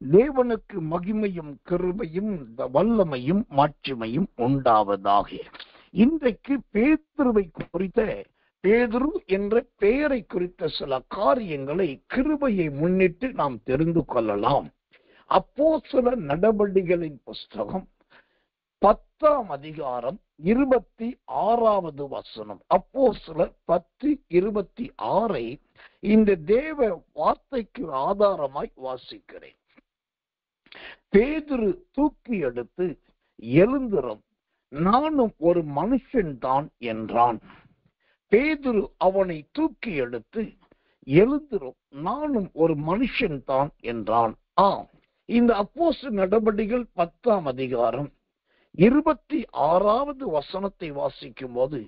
தேவனுக்கு மகிமையும் கிருபையும் வல்லமையும் மாட்சிமையும் உண்டாவதாக. இன்றைக்கு பேதுருவை குறித்த, பேதுரு என்ற பெயரை குறித்த சில காரியங்களை கிருபையை முன்னிட்டு நாம் தெரிந்து கொள்ளலாம். அப்போஸ்தலர் நடபடிகளின் புஸ்தகம் 10ஆம் அதிகாரம் 26வது வசனம். அப்போஸ்தலர் 10:26 இந்த தேவ வார்த்தைக்கு ஆதாரமாய் வாசிக்கிறேன். பேதுரு தூக்கி எடுத்து, எழுந்திரும், நானும் ஒரு மனுஷன்தான் என்றான். பேதுரு அவனை தூக்கி எடுத்து, எழுந்திரும், நானும் ஒரு மனுஷன்தான் என்றான். இந்த அப்போஸ்தலர் நடபடிகள் 10ஆம் அதிகாரம் 26வது வசனத்தை வாசிக்கும் போது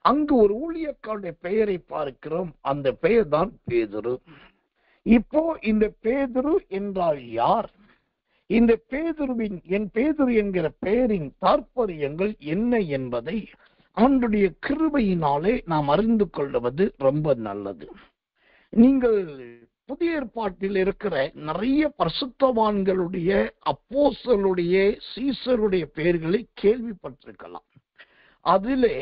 அங்கு ஒரு ஊழியக்காரனுடைய பெயரை பார்க்கிறோம். அந்த பெயர் தான் பேதுரு. இப்போ இந்த பேதுரு என்றால் யார்? இந்த பேதுரு என்கிற பெயரின் தாற்பயங்கள் என்ன என்பதை அவனுடைய கிருபையினாலே நாம் அறிந்து கொள்வது ரொம்ப நல்லது. நீங்கள் புதிய ஏற்பாட்டில் இருக்கிற நிறைய பரிசுத்தவான்களுடைய, அப்போஸ்தலருடைய, சீசருடைய பெயர்களை கேள்விப்பட்டிருக்கலாம். அதிலே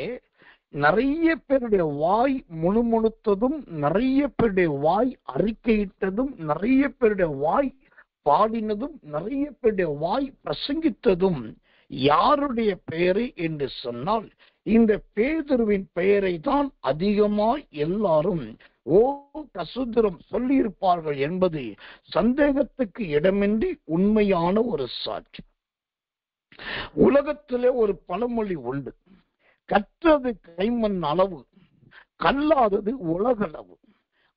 நிறைய பேருடைய வாய் முணுமுணுத்ததும், நிறைய பேருடைய வாய் அறிக்கையிட்டதும், நிறைய பேருடைய வாய் பாடினதும், நிறைய பேருடைய வாய் பிரசங்கித்ததும் யாருடைய பெயரை என்று சொன்னால் இந்த பேதுருவின் பெயரை தான் அதிகமாய் எல்லாரும் கசுத்திரம் சொல்லியிருப்பார்கள் என்பது சந்தேகத்துக்கு இடமின்றி உண்மையான ஒரு சாட்சி. உலகத்திலே ஒரு பழமொழி உண்டு, கற்றது கைமண் அளவு, கல்லாதது உலகளவு.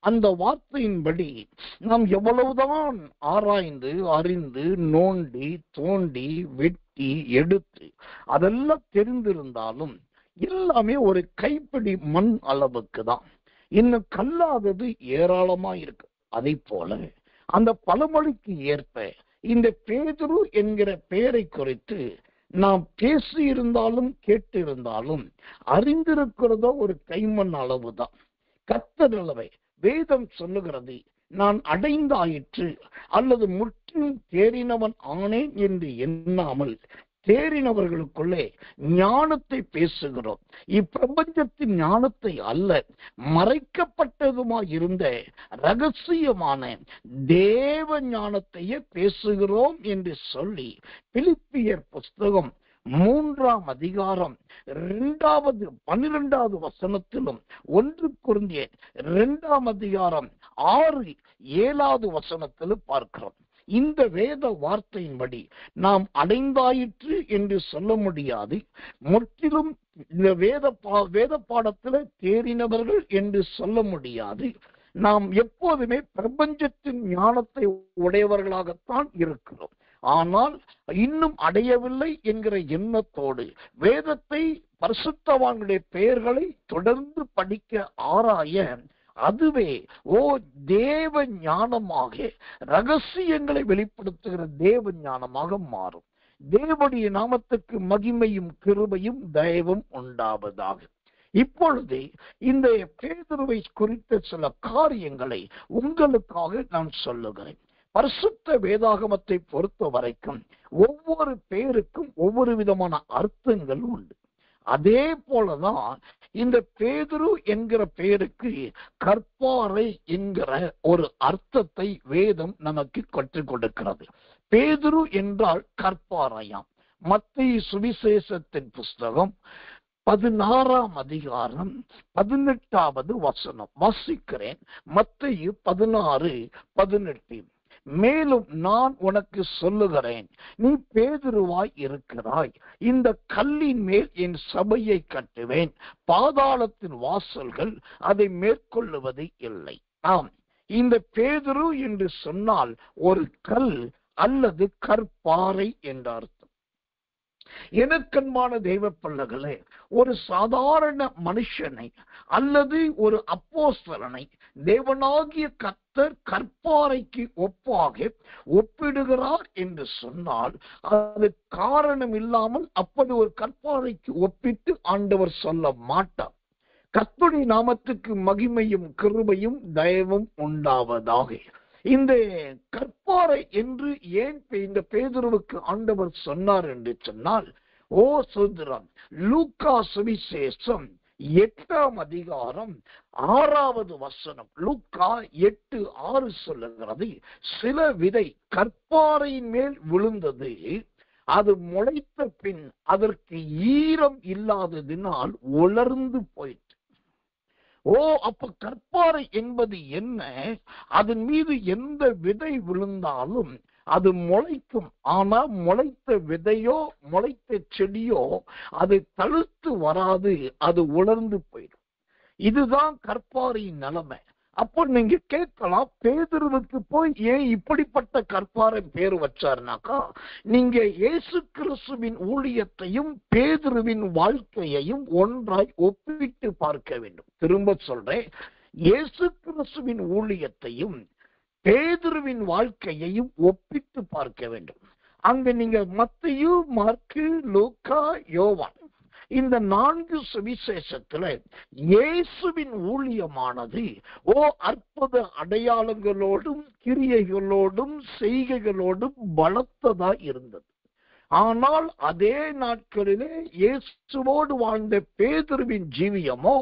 அந்த வார்த்தையின்படி நாம் எவ்வளவுதான் ஆராய்ந்து அறிந்து நோண்டி தோண்டி வெட்டி எடுத்து அதெல்லாம் தெரிந்திருந்தாலும் எல்லாமே ஒரு கைப்பிடி மண் அளவுக்கு தான். இன்னும் கல்லாதது ஏராளமா இருக்கு. அதை போல அந்த பழமொழிக்கு ஏற்ப இந்த பேதுரு என்கிற பெயரை குறித்து நாம் பேசி இருந்தாலும் கேட்டு இருந்தாலும் அறிந்திருக்கிறதோ ஒரு கைமண் அளவுதான், கர்த்தர் அளவை. வேதம் சொல்லுகிறது, நான் அடைந்தாயிற்று அல்லது முற்றிலும் தேறினவன் ஆனேன் என்று எண்ணாமல் தேறினவர்களுக்குள்ளே ஞானத்தை பேசுகிறோம். இப்பிரபஞ்சத்தின் ஞானத்தை அல்ல, மறைக்கப்பட்டதுமாய் இருந்த ரகசியமான தேவ ஞானத்தையே பேசுகிறோம் என்று சொல்லி பிலிப்பியர் புஸ்தகம் 3ஆம் அதிகாரம் 12வது வசனத்திலும் 1 கொரிந்தியர் 2ஆம் அதிகாரம் 6-7வது வசனத்திலும் பார்க்கிறோம். இந்த வேத வார்த்தையின்படி நாம் அடைந்தாயிற்று என்று சொல்ல முடியாது. முற்றிலும் இந்த வேத பாடத்தில் தேறினவர்கள் என்று சொல்ல முடியாது. நாம் எப்போதுமே பிரபஞ்சத்தின் ஞானத்தை உடையவர்களாகத்தான் இருக்கிறோம். ஆனால் இன்னும் அடையவில்லை என்கிற எண்ணத்தோடு வேதத்தை, பரிசுத்தவான்களுடைய பெயர்களை தொடர்ந்து படிக்க ஆராய, அதுவே தேவ ஞானமாக ரகசியங்களை வெளிப்படுத்துகிற தேவ ஞானமாக மாறும். தேவனுடைய நாமத்துக்கு மகிமையும் கிருபையும் தயவும் உண்டாவதாக. இப்பொழுது இந்த பேதுருவை குறித்த சில காரியங்களை உங்களுக்காக நான் சொல்லுகிறேன். பரிசுத்த வேதாகமத்தை பொறுத்த வரைக்கும் ஒவ்வொரு பெயருக்கும் ஒவ்வொரு விதமான அர்த்தங்கள் உண்டு. அதே போலதான் இந்த பேதுரு என்கிற பெயருக்கு கற்பாறை என்கிற ஒரு அர்த்தத்தை வேதம் நமக்கு கற்றுக் கொடுக்கிறது. பேதுரு என்றால் கற்பாறையாம். மத்தேயு சுவிசேஷத்தின் புஸ்தகம் 16ஆம் அதிகாரம் 18வது வசனம் வாசிக்கிறேன். மத்தேயு 16:18. மேலும் நான் உனக்கு சொல்லுகிறேன், நீ பேதுருவாய் இருக்கிறாய், இந்த கல்லின் மேல் என் சபையை கட்டுவேன், பாதாளத்தின் வாசல்கள் அதை மேற்கொள்ளுவது இல்லை. ஆம், இந்த பேதுரு என்று சொன்னால் ஒரு கல் அல்லது கற்பாறை என்ற அர்த்தம். எனக்கன்பான தெய்வ பிள்ளைகளே, ஒரு சாதாரண மனுஷனை அல்லது ஒரு அப்போஸ்தலனை தேவனாகிய கர்த்தர் கற்பாறைக்கு ஒப்பாக ஒப்பிடுகிறார் என்று சொன்னால் அது காரணம் இல்லாமல் அப்படி ஒரு கற்பாறைக்கு ஒப்பிட்டு ஆண்டவர் சொல்ல மாட்டார். கர்த்தருடைய நாமத்துக்கு மகிமையும் கிருபையும் தயவும் உண்டாவதாக. இந்த கற்பாறை என்று ஏன் இந்த பேதுருவுக்கு ஆண்டவர் சொன்னார் என்று சொன்னால், ஓ சோதரம், லூக்கா சுவிசேஷம் 8ஆம் அதிகாரம் 6வது வசனம், லூக்கா 8:6 சொல்லுகிறது, சில விதை கற்பாறையின் மேல் விழுந்தது, அது முளைத்த பின் அதற்கு ஈரம் இல்லாததினால் உலர்ந்து போயிற்று. ஓ, அப்ப கற்பாறை என்பது என்ன? அதன் மீது எந்த விதை விழுந்தாலும் அது முளைக்கும். ஆனா முளைத்த விதையோ முளைத்த செடியோ அது தழுத்து வராது, அது உலர்ந்து போயிடும். இதுதான் கற்பாறையின் நிலைமை. அப்போ நீங்க கேட்கலாம், பேதுருவுக்கு போய் ஏன் இப்படிப்பட்ட கற்பாறை பேர் வச்சாருனாக்கா, நீங்க இயேசு கிறிஸ்துவின் ஊழியத்தையும் பேதுருவின் வாழ்க்கையையும் ஒன்றாய் ஒப்பிட்டு பார்க்க வேண்டும். திரும்ப சொல்றேன், இயேசு கிறிஸ்துவின் ஊழியத்தையும் பேதுருவின் வாழ்க்கையையும் ஒப்பிட்டு பார்க்க வேண்டும். அங்க நீங்க மத்தேயு, மார்க்கு, லூக்கா, யோவான் இந்த 4 சுவிசேஷத்துல இயேசுவின் ஊழியமானது அற்புத அடையாளங்களோடும் கிரியைகளோடும் செய்கைகளோடும் பலத்ததா இருந்தது. ஆனால் அதே நாட்களிலே இயேசுவோடு வாழ்ந்த பேதுருவின் ஜீவியமோ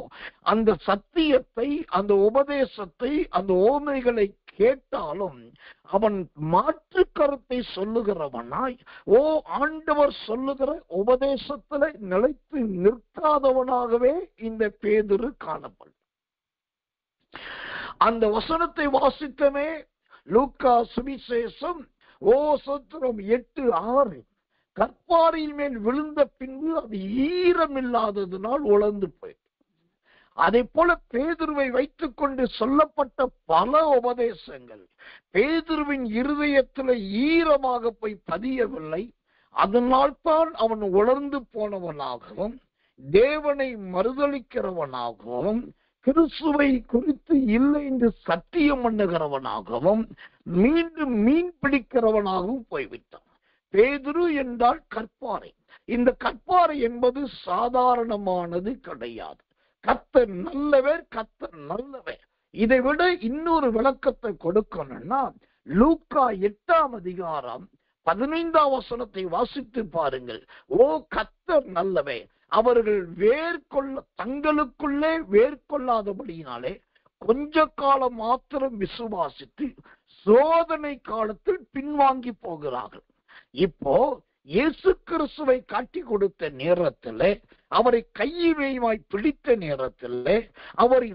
அந்த சத்தியத்தை, அந்த உபதேசத்தை, அந்த ஓமைகளை கேட்டாலும் அவன் மாற்று கருத்தை சொல்லுகிறவனாய், ஆண்டவர் சொல்லுகிற உபதேசத்துல நிலைத்து நிற்காதவனாகவே இந்த பேதுரு காணப்படும். அந்த வசனத்தை வாசித்தமே லூக்கா சுவிசேஷம் 8:6, கற்பாறையின் மேல் விழுந்த பின்பு அது ஈரமில்லாததினால் உலர்ந்து போய். அதை போல பேதுருவை வைத்துக் கொண்டு சொல்லப்பட்ட பல உபதேசங்கள் பேதுருவின் இருதயத்தில் ஈரமாக போய் பதியவில்லை. அதனால் தான் அவன் உலர்ந்து போனவனாகவும் தேவனை மறுதலிக்கிறவனாகவும் கிறிஸ்துவை குறித்து இல்லை என்று சத்தியம் பண்ணுகிறவனாகவும் மீண்டும் மீன் பிடிக்கிறவனாகவும் போய்விட்டான். பேதுரு என்றால் கற்பாறை. இந்த கற்பாறை என்பது சாதாரணமானது கிடையாது. கர்த்தர் நல்லவர், கர்த்தர் நல்லவர். இதை விட இன்னொரு விளக்கத்தை கொடுக்கணும்னா, லூக்கா 8ஆம் அதிகாரம் 15ஆம் வசனத்தை வாசித்து பாருங்கள். கர்த்தர் நல்லவர், அவர்கள் தங்களுக்குள்ளே வேர்கொள்ளாதபடியினாலே கொஞ்ச காலம் மாத்திரம் விசுவாசித்து சோதனை காலத்தில் பின்வாங்கி போகிறார்கள். இப்போ இயேசு கிறிஸ்துவை காட்டி கொடுத்த நேரத்தில், அவரை கையிமையாய் பிடித்த நேரத்தில், அவர்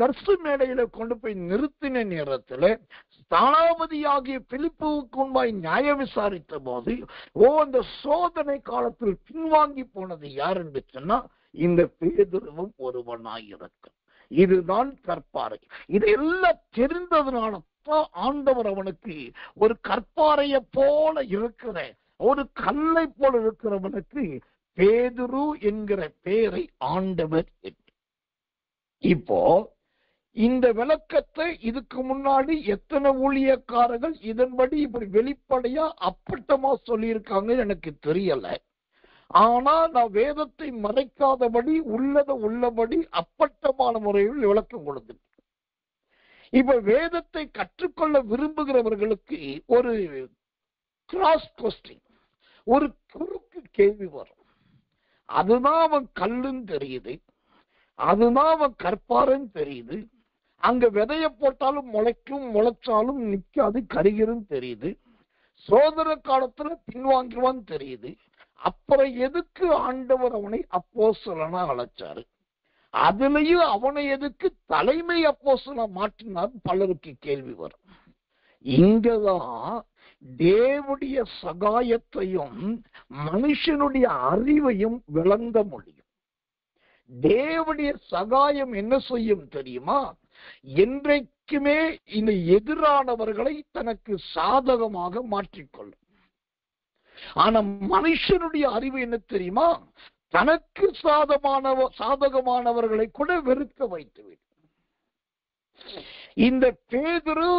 தர்சு மேடையில கொண்டு போய் நிறுத்தின நேரத்தில், ஸ்தானாபதியாகிய பிலிப்புவுக்கு முன்பாய் நியாயம் விசாரித்த போது அந்த சோதனை காலத்தில் பின்வாங்கி போனது யார் என்று சொன்னா, இந்த பேதுருவும் ஒருவனாயிருக்க. இதுதான் கற்பாறை. இதையெல்லாம் தெரிந்ததுனால ஆண்டவர் அவனுக்கு ஒரு கற்பாறையை போல இருக்கிற, ஒரு கல்லை போல இருக்கிறவனுக்கு பேதுரு என்கிற பெயரை ஆண்டவர். இப்போ இந்த விளக்கத்தை இதுக்கு முன்னாடி எத்தனை ஊழியக்காரர்கள் இதன்படி இப்படி வெளிப்படையா அப்பட்டமா சொல்லியிருக்காங்க எனக்கு தெரியல. ஆனா நான் வேதத்தை மறைக்காதபடி உள்ளபடி அப்பட்டமான முறையில் விளக்கம் கொடுத்து, இப்ப வேதத்தை கற்றுக்கொள்ள விரும்புகிறவர்களுக்கு ஒரு கிராஸ் கொஸ்டின், ஒரு குறுக்கு கேள்வி வரும். அதுதான் அவன் கல்லுன்னு தெரியுது, அதுதான் அவன் கற்பாரன்னு தெரியுது, அங்க விதைய போட்டாலும் முளைக்கும், முளைச்சாலும் நிக்காது, கருகிரும் தெரியுது, சோதனை காலத்துல பின்வாங்குவான்னு தெரியுது. அப்புறம் எதுக்கு ஆண்டவர் அவனை அப்போஸ்தலனா அழைச்சாரு? அதுலயும் அவனை எதுக்கு தலைமை அப்போஸ்தலனா மாற்றினார்? பலருக்கு கேள்வி வரும். இங்கதான் தேவனுடைய சகாயத்தையும் மனுஷனுடைய அறிவையும் விளங்க முடியும். தேவனுடைய சகாயம் என்ன செய்யும் தெரியுமா? என்றைக்குமே இந்த எதிரானவர்களை தனக்கு சாதகமாக மாற்றிக்கொள்ளும். ஆனா மனுஷனுடைய அறிவு என்ன தெரியுமா? தனக்கு சாதகமானவர்களை கூட வெறுக்க வைத்துவிடும். இந்த பேதுரு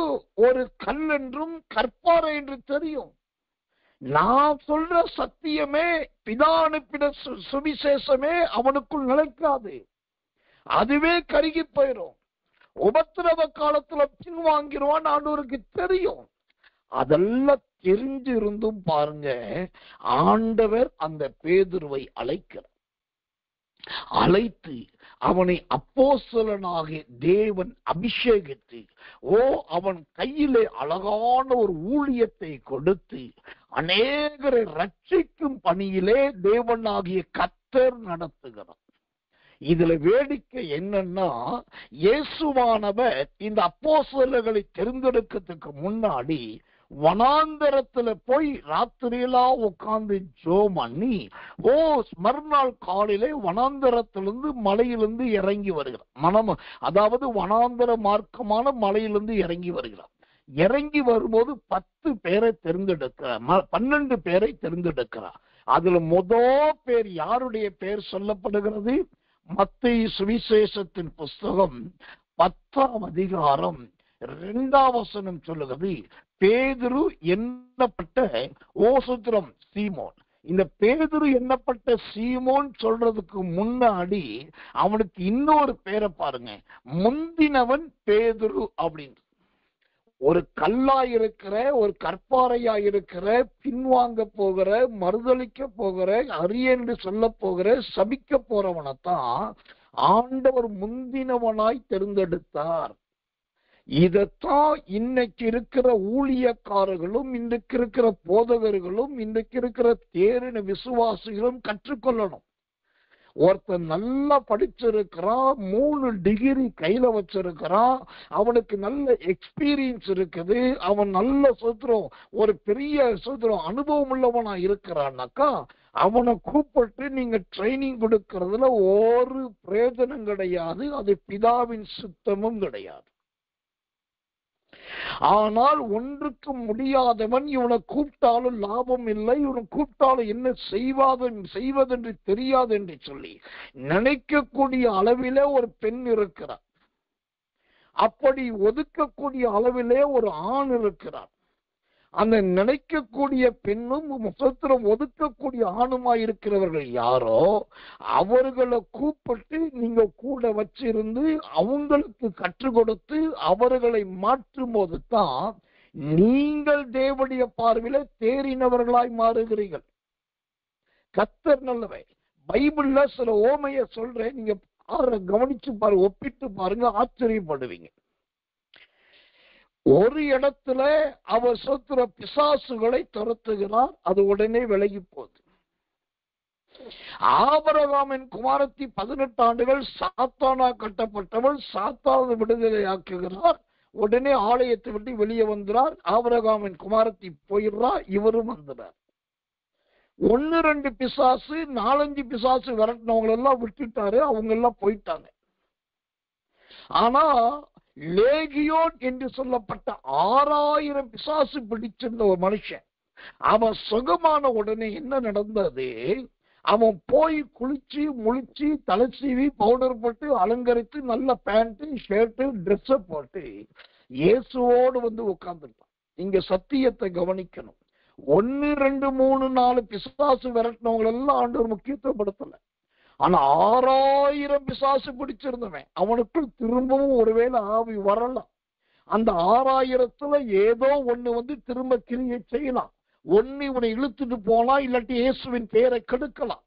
ஒரு கல் என்றும் கற்பாறை என்று தெரியும். நான் சொல்ற சத்தியமே, பிதா அனுப்பின சுவிசேஷமே அவனுக்குள் நிலைக்காது, அதுவே கருகி போயிடும். உபத்திரவ காலத்துல பின்வாங்கிடுவான் ஆண்டவருக்கு தெரியும். அதெல்லாம் தெரிஞ்சு இருந்தும் பாருங்க, ஆண்டவர் அந்த பேதுருவை அழைத்து அவனை அப்போஸ்தலனாக தேவன் அபிஷேகித்து, அவன் கையிலே அழகான ஒரு ஊழியத்தை கொடுத்து அநேகரை ரட்சிக்கும் பணியிலே தேவனாகிய கர்த்தர் நடத்துகிறார். இதுல வேடிக்கை என்னன்னா, இயேசுவானவர் இந்த அப்போஸ்தலர்களை தெரிந்தெடுக்கிறதுக்கு முன்னாடி வனாந்தரத்துல போய் ராத்திரியெல்லாம் உட்கார்ந்து ஜெபம் பண்ணி மறுநாள் காலையிலே வனாந்தரத்திலிருந்து மலையிலிருந்து இறங்கி வருகிறார். அதாவது வனாந்தர மார்க்கமான மலையிலிருந்து இறங்கி வருகிறார். இறங்கி வரும்போது 10 பேரை தெரிந்தெடுக்கிறார், 12 பேரை தெரிந்தெடுக்கிறார். அதுல முதல் பேர் யாருடைய பேர் சொல்லப்படுகிறது? மத்தேயு சுவிசேஷத்தின் புஸ்தகம் 10ஆம் அதிகாரம் 2ஆம் வசனம் சொல்லுகிறது, பேதுரு எண்ணப்பட்ட ஓசுத்திரம் சீமோன். இந்த பேதுரு எண்ணப்பட்ட சீமோன் சொல்றதுக்கு முன்னாடி அவனுக்கு இன்னொரு பேரை பாருங்க, முந்தினவன் பேதுரு அப்படின்னு. ஒரு கல்லாயிருக்கிற, ஒரு கற்பாறையாயிருக்கிற, பின்வாங்க போகிற, மறுதளிக்க போகிற, அரியென்று சொல்ல போகிற, சபிக்க போறவனைத்தான் ஆண்டவர் முந்தினவனாய் தெரிந்தெடுத்தார். இதத்தான் இன்னைக்கு இருக்கிற ஊழியக்காரர்களும், இன்றைக்கு இருக்கிற போதகர்களும், இன்றைக்கு இருக்கிற தேறின விசுவாசிகளும் கற்றுக்கொள்ளணும். ஒருத்தன் நல்லா படிச்சிருக்கிறான், 3 டிகிரி கையில வச்சிருக்கிறான், அவனுக்கு நல்ல எக்ஸ்பீரியன்ஸ் இருக்குது, அவன் நல்ல சோத்திரம், ஒரு பெரிய சோத்திரம் அனுபவம் உள்ளவனா இருக்கிறான்னாக்கா அவனை கூப்பிட்டு நீங்க ட்ரைனிங் கொடுக்கறதுல ஒரு பிரயோஜனம் கிடையாது, அது பிதாவின் சித்தமும் கிடையாது. ஆனால் ஒன்றுக்கு முடியாதவன் இவனை கூப்பிட்டாலும் லாபம் இல்லை, இவனை கூப்பிட்டாலும் என்ன செய்வதென்று தெரியாது என்று சொல்லி நினைக்கக்கூடிய அளவிலே ஒரு பெண் இருக்கிறார். அப்படி ஒதுக்கக்கூடிய அளவிலே ஒரு ஆண் இருக்கிறார். அந்த நினைக்கக்கூடிய பெண்ணும் முகத்திரம் ஒதுக்கக்கூடிய ஆணுமாய் இருக்கிறவர்கள் யாரோ அவர்களை கூப்பிட்டு நீங்க கூட வச்சிருந்து அவங்களுக்கு கற்றுக் கொடுத்து அவர்களை மாற்றும் போது தான் நீங்கள் தேவனுடைய பார்வையில தேறினவர்களாய் மாறுகிறீர்கள். கர்த்தர் நல்லவை. பைபிள்ல சில ஓமைய சொல்றேன், நீங்க கவனிச்சு பாருங்க, ஒப்பிட்டு பாருங்க, ஆச்சரியப்படுவீங்க. ஒரு இடத்துல அவர் சொத்துற பிசாசுகளை துரத்துகிறார், அது உடனே விலகி போகுது. ஆபிரகாமின் குமாரத்தி 18 ஆண்டுகள் சாத்தானா கட்டப்பட்டவள், சாத்தான விடுதலை ஆக்குகிறார், உடனே ஆலயத்தை விட்டு வெளியே வந்துறார். ஆபிரகாமின் குமாரத்தி போயிடுறா, இவரும் வந்துறார். 1-2 பிசாசு 4-5 பிசாசு விரட்டினவங்க எல்லாம் விட்டுட்டாரு, அவங்க எல்லாம் போயிட்டாங்க. ஆனா லேகியோன் என்று சொல்லப்பட்ட 6000 பிசாசு பிடிச்சிருந்த ஒரு மனுஷன், அவன் சுகமான உடனே என்ன நடந்தது? அவன் போய் குளிச்சு முழிச்சு தலை சீவி பவுடர் போட்டு அலங்கரித்து நல்ல பேண்ட் ஷர்ட் ட்ரெஸ் போட்டு இயேசுவோடு வந்து உட்கார்ந்துட்டான். இங்க சத்தியத்தை கவனிக்கணும். 1 2 3 4 பிசாசு விரட்டினவங்க எல்லாம் ஆண்டவர் முக்கியத்துவப்படுத்தல. ஆனா 6000 பிசாசு பிடிச்சிருந்தவன் அவனுக்குள் திரும்பவும் ஒருவேளை ஆவி வரலாம். அந்த 6000த்துல ஏதோ ஒண்ணு வந்து திரும்ப கிரியை செய்யலாம். ஒண்ணு இவனை இழுத்துட்டு போலாம், இல்லாட்டி இயேசுவின் பெயரை கெடுக்கலாம்.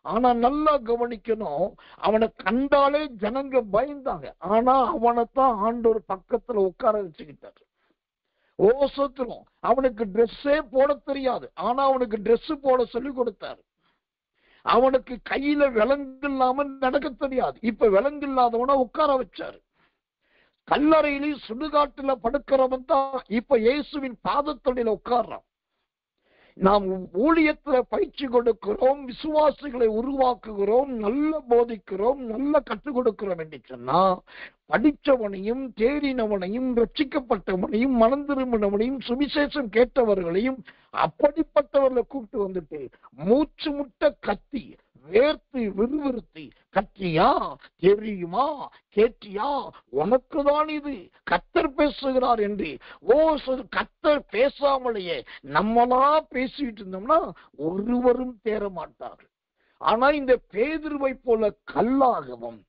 ஆனா நல்லா கவனிக்கணும், அவனை கண்டாலே ஜனங்க பயந்தாங்க. ஆனா அவனைத்தான் ஆண்டவர் பக்கத்துல உட்கார வச்சுக்கிட்டாரு. சோத்திரம். அவனுக்கு ட்ரெஸ்ஸே போட தெரியாது, ஆனா அவனுக்கு ட்ரெஸ் போட சொல்லி கொடுத்தாரு. அவனுக்கு கையில விலங்கு இல்லாம நடக்க தெரியாது, இப்ப விலங்கு இல்லாதவன உட்கார வச்சாரு. கல்லறையில சுடுகாட்டுல படுக்கிறவன் தான் இப்ப இயேசுவின் பாதத்தடியில உட்கார்றான். நாம் ஊழியத்துல பயிற்சி கொடுக்கிறோம், விசுவாசிகளை உருவாக்குகிறோம், நல்ல போதிக்கிறோம், நல்ல கற்றுக் கொடுக்கிறோம் என்று சொன்னா படிச்சவனையும் தேறினவனையும் ரட்சிக்கப்பட்டவனையும் மனம் திரும்பினவனையும் சுவிசேஷம் கேட்டவர்களையும் அப்படிப்பட்டவர்களை கூப்பிட்டு வந்துட்டு மூச்சு முட்ட கத்தி வேர்த்து விறுவிறுத்தி கத்தியா தெரியுமா கேட்டியா உனக்குதான் இது கர்த்தர் பேசுகிறார் என்று கர்த்தர் பேசாமலேயே நம்மளா பேசிட்டு இருந்தோம்னா ஒருவரும் தேர மாட்டார்கள். ஆனா இந்த பேதுருவை போல கல்லாகவும்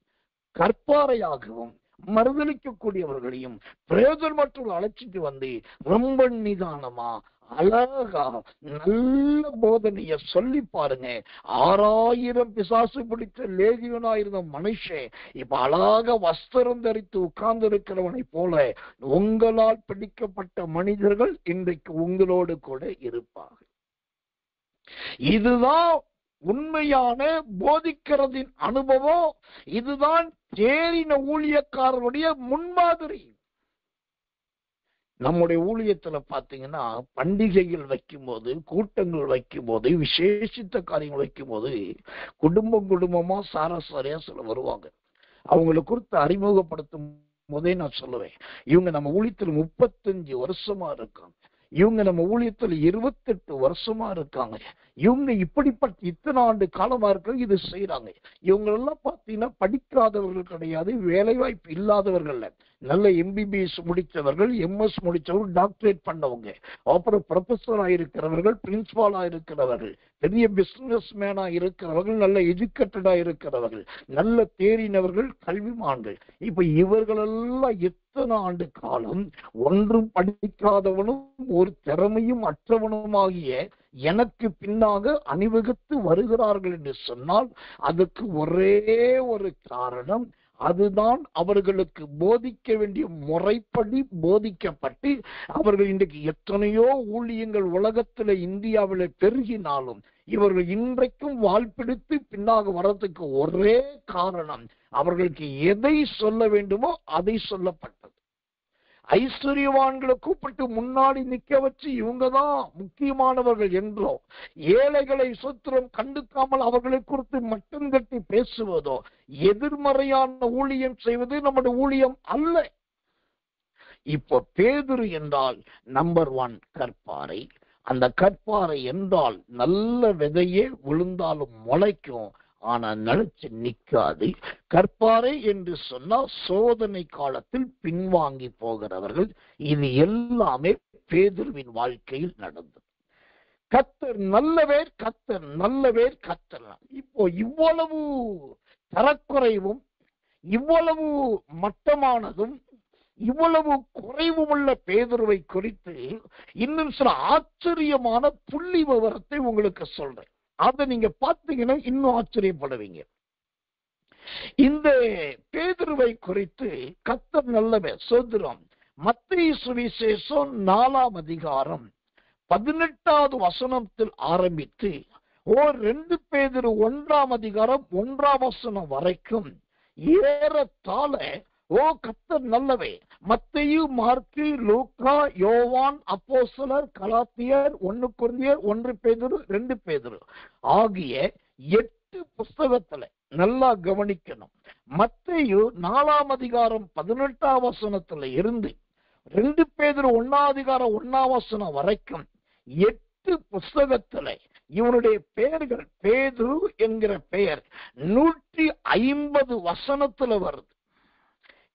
கற்பாறையாகவும் மறுதளிக்கக்கூடியவர்களையும் பிரயோஜனமற்ற அழைச்சிட்டு வந்து ரொம்ப நிதானமா அழகா நல்ல போதனைய சொல்லி பாருங்க. 6000 பிசாசு பிடித்த லேகியனாயிருந்த மனுஷன் இப்ப அழகாக வஸ்திரம் தரித்து உட்கார்ந்து இருக்கிறவனை போல உங்களால் பிடிக்கப்பட்ட மனிதர்கள் இன்றைக்கு உங்களோடு கூட இருப்பார்கள். இதுதான் உண்மையான போதிக்கிறதின் அனுபவம். இதுதான் தேறின ஊழியக்காரருடைய முன்மாதிரி. நம்முடைய ஊழியத்துல பாத்தீங்கன்னா பண்டிகைகள் வைக்கும் போது, கூட்டங்கள் வைக்கும் போது, விசேஷித்த காரியங்கள் வைக்கும் போது குடும்பமா சாரசாரியா சில வருவாங்க. அவங்களை குறித்து அறிமுகப்படுத்தும் போதே நான் சொல்லுவேன், இவங்க நம்ம ஊழியத்தில் 35 வருஷமா இருக்காங்க, இவங்க நம்ம ஊழியத்தில் 28 வருஷமா இருக்காங்க, இவங்க இப்படிப்பட்ட இத்தனை ஆண்டு காலமா இருக்காங்க, இது செய்யறாங்க. இவங்க எல்லாம் பாத்தீங்கன்னா படிக்காதவர்கள் கிடையாது, வேலை வாய்ப்பு இல்லாதவர்கள், நல்ல MBBS முடித்தவர்கள், MS முடித்தவர்கள், டாக்டரேட் பண்ணவங்க, அப்புறம் ப்ரொஃபஸரா இருக்கிறவர்கள், பிரின்சிபாலா இருக்கிறவர்கள், பெரிய பிசினஸ் மேனா இருக்கிறவர்கள், நல்ல எஜுகேட்டடா இருக்கிறவர்கள், நல்ல தேறினவர்கள், கல்விமான்கள். இப்ப இவர்களெல்லாம் எத்தனை ஆண்டு காலம் ஒன்றும் படிக்காதவனும் ஒரு திறமையும் அற்றவனுமாகிய எனக்கு பின்னாக அணிவகுத்து வருகிறார்கள் என்று சொன்னால் அதுக்கு ஒரே ஒரு காரணம், அதுதான் அவர்களுக்கு போதிக்க வேண்டிய முறைப்படி போதிக்கப்பட்டு அவர்கள் இன்றைக்கு எத்தனையோ ஊழியங்கள் உலகத்துல இந்தியாவில பெருகினாலும் இவர்கள் இன்றைக்கும் வாழ்பிடித்து பின்னாக வர்றதுக்கு ஒரே காரணம், அவர்களுக்கு எதை சொல்ல வேண்டுமோ அதை சொல்லப்பட்டது. ஐஸ்வர்யவான்களை கூப்பிட்டு முன்னாடி நிக்க வச்சு இவங்கதான் முக்கியமானவர்கள் என்றோ, ஏழைகளை சுத்திரம் கண்டுக்காமல் அவர்களை குறித்து மட்டும் கட்டி பேசுவதோ, எதிர்மறையான ஊழியம் செய்வது நம்முடைய ஊழியம் அல்ல. இப்போ பேதுரு என்றால் நம்பர் 1 கற்பாறை. அந்த கற்பாறை என்றால் நல்ல விதையே விழுந்தாலும் முளைக்கும், ஆனா நினைச்சு நிக்காது. கற்பாறை என்று சொன்னால் சோதனை காலத்தில் பின்வாங்கி போகிறவர்கள். இது எல்லாமே பேதுருவின் வாழ்க்கையில் நடந்தது. கர்த்தர் நல்லவேர், கர்த்தர் நல்லவேர், கர்த்தர். இப்போ இவ்வளவு தரக்குறைவும் இவ்வளவு மட்டமானதும் இவ்வளவு குறைவும் உள்ள பேதுருவை குறித்து இன்னும் சில ஆச்சரியமான புள்ளி விவரத்தை உங்களுக்கு சொல்றேன். அதை நீங்க பார்த்தீங்கன்னா இன்னும் ஆச்சரியப்படுவீங்க. இந்த பேதுருவை குறித்து கர்த்தர் நல்லவர் சோதரம் மத்தேயு சுவிசேஷம் 4ஆம் அதிகாரம் 18வது வசனத்தில் ஆரம்பித்து 2 பேதுரு 1ஆம் அதிகாரம் 1ஆம் வசனம் வரைக்கும் ஏறத்தாழ கர்த்தர் நல்லவே மத்தேயு, மாற்கு, லூக்கா, யோவான், அப்போஸ்தலர், கலாத்தியர், 1 கொரிந்தியர், 1 பேதுரு, 2 பேதுரு ஆகிய 8 புஸ்தகத்துல நல்லா கவனிக்கணும். மத்தேயு 4ஆம் அதிகாரம் 18ஆம் வசனத்துல இருந்து 2 பேதுரு 1ஆம் அதிகாரம் 1ஆம் வசனம் வரைக்கும் 8 புஸ்தகத்துல இவனுடைய பெயர்கள், பேதுரு என்கிற பெயர் 150 வசனத்துல வருது.